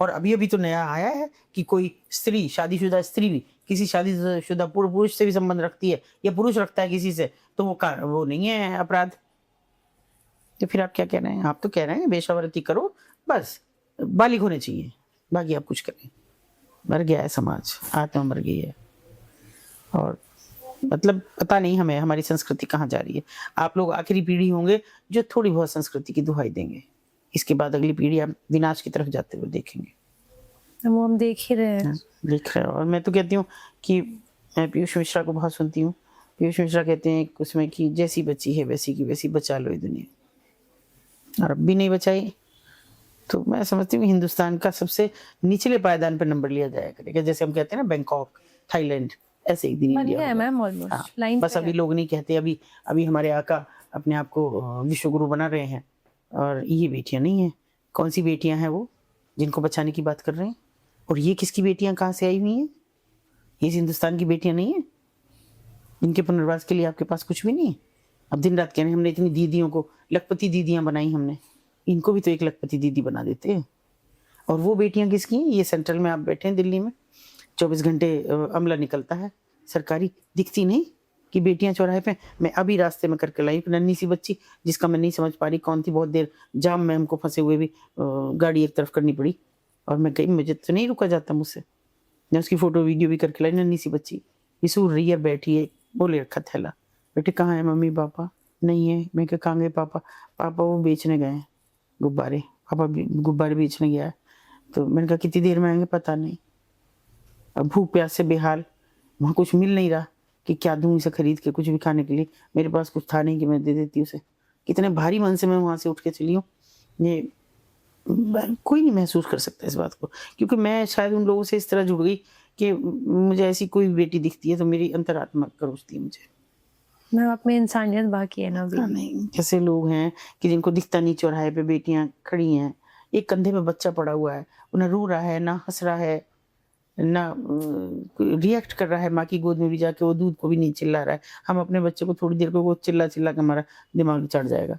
और अभी अभी तो नया आया है कि कोई स्त्री, शादीशुदा स्त्री भी किसी शादीशुदा पुरुष से भी संबंध रखती है, या पुरुष रखता है किसी से, तो वो नहीं है अपराध। तो फिर आप क्या कह रहे हैं? आप तो कह रहे हैं बेशर्ती करो, बस बालिग होने चाहिए, बाकी आप कुछ करें। मर गया है समाज, आत्मा मर गई है। और मतलब पता नहीं हमें हमारी संस्कृति कहाँ जा रही है। आप लोग आखिरी पीढ़ी होंगे जो थोड़ी बहुत संस्कृति की दुहाई देंगे, इसके बाद अगली पीढ़ी आप विनाश की तरफ जाते हुए देखेंगे। वो हम देख ही रहे हैं। देख रहे हैं। और मैं तो कहती हूँ कि मैं पीयूष मिश्रा को बहुत सुनती हूँ। पीयूष मिश्रा कहते हैं उसमें कि जैसी बच्ची है वैसी की वैसी बचा लो ये दुनिया, और अब भी नहीं बचाई तो मैं समझती हूँ हिंदुस्तान का सबसे निचले पायदान पर नंबर लिया जाया करेगा। जैसे हम कहते हैं ना बैंकॉक, थाईलैंड, ऐसे एक दिन इंडिया है मैम ऑलमोस्ट लाइन बस अभी लोग नहीं कहते। अभी हमारे आका अपने आप को विश्वगुरु बना रहे हैं, और ये बेटियां नहीं हैं। कौन सी बेटियां हैं वो जिनको बचाने की बात कर रहे हैं? और ये किसकी बेटियां कहाँ से आई हुई हैं? ये हिंदुस्तान की बेटियां नहीं है? इनके पुनर्वास के लिए आपके पास कुछ भी नहीं है? अब दिन रात कह रहे हैं हमने इतनी दीदियों को लखपति दीदियां बनाई, हमने इनको भी तो एक लखपति दीदी बना देते हैं। और वो बेटियां किसकी हैं? ये सेंट्रल में आप बैठे हैं दिल्ली में, 24 घंटे अमला निकलता है सरकारी, दिखती नहीं कि बेटियां चौराहे पे। मैं अभी रास्ते में करके लाई नन्ही सी बच्ची, जिसका मैं नहीं समझ पा रही कौन थी, बहुत देर जाम में हमको फंसे हुए भी गाड़ी एक तरफ करनी पड़ी, और मैं कहीं, मुझे तो नहीं रुका जाता मुझसे। मैं उसकी फोटो वीडियो भी करके लाई, नन्ही सी बच्ची इसूर रही है, बैठी है, बोले रखा थैला, बेटे कहाँ है मम्मी पापा? नहीं है। मैं क्या कहाँ गए पापा? पापा वो बेचने गए हैं गुब्बारे, पापा गुब्बारे बेचने गया है। तो मैंने कहा कितनी देर में आएंगे? पता नहीं। अब भूख प्यास से बेहाल, वहाँ कुछ मिल नहीं रहा कि क्या दूँ इसे खरीद के कुछ भी खाने के लिए, मेरे पास कुछ था नहीं कि मैं दे देती उसे। कितने भारी मन से मैं वहाँ से उठ के चली हूँ। ये कोई नहीं महसूस कर सकता इस बात को, क्योंकि मैं शायद उन लोगों से इस तरह जुड़ गई कि मुझे ऐसी कोई बेटी दिखती है तो मेरी अंतरात्मा करोचती है मुझे। मैम आप में इंसानियत बाकी है ना अभी। नहीं, कैसे लोग हैं कि जिनको दिखता नहीं, चौराहे पे बेटियां खड़ी हैं, एक कंधे में बच्चा पड़ा हुआ है, वो ना रो रहा है, ना हंस रहा है, ना रिएक्ट कर रहा है, माँ की गोद में भी जाके वो दूध को भी नहीं चिल्ला रहा है। हम अपने बच्चे को थोड़ी देर को वो चिल्ला चिल्ला के हमारा दिमाग चढ़ जाएगा।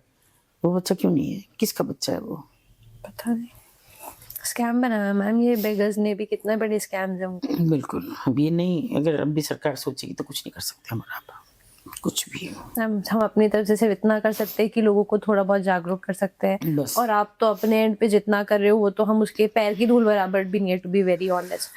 वो बच्चा क्यों नहीं है? किसका बच्चा है वो? पता नहीं। स्कैम बनाया मैम, ये बेगर्स ने भी कितने बड़े स्कैम्स हैं। बिल्कुल। अब ये नहीं, अगर अब भी सरकार सोचेगी तो कुछ नहीं कर सकते हमारा, कुछ भी। हम अपनी तरफ से सिर्फ इतना कर सकते हैं कि लोगों को थोड़ा बहुत जागरूक कर सकते हैं बस। और आप तो अपने एंड पे जितना कर रहे हो वो तो हम उसके पैर की धूल बराबर भी नहीं है, टू बी वेरी ऑनेस्ट।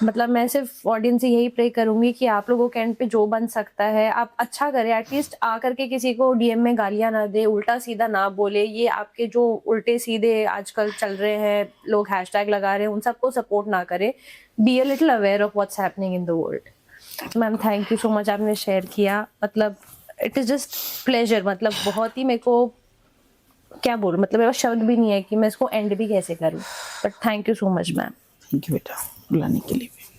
मतलब मैं सिर्फ ऑडियंस से यही प्रे करूंगी कि आप लोगों के एंड पे जो बन सकता है आप अच्छा करें, एटलीस्ट आकर के किसी को डीएम में गालियां ना दे, उल्टा सीधा ना बोले। ये आपके जो उल्टे सीधे आजकल चल रहे हैं, लोग हैशटैग लगा रहे हैं, उन सबको सपोर्ट ना करें। Be a little aware of what's happening in the world. Ma'am thank you so much, आपने शेयर किया। मतलब इट इज जस्ट प्लेजर, मतलब बहुत ही मेरे को क्या बोलूं, मतलब मेरा शब्द भी नहीं है कि मैं इसको एंड भी कैसे करूं, but thank you so much ma'am. Thank you बेटा बुलाने के लिए भी।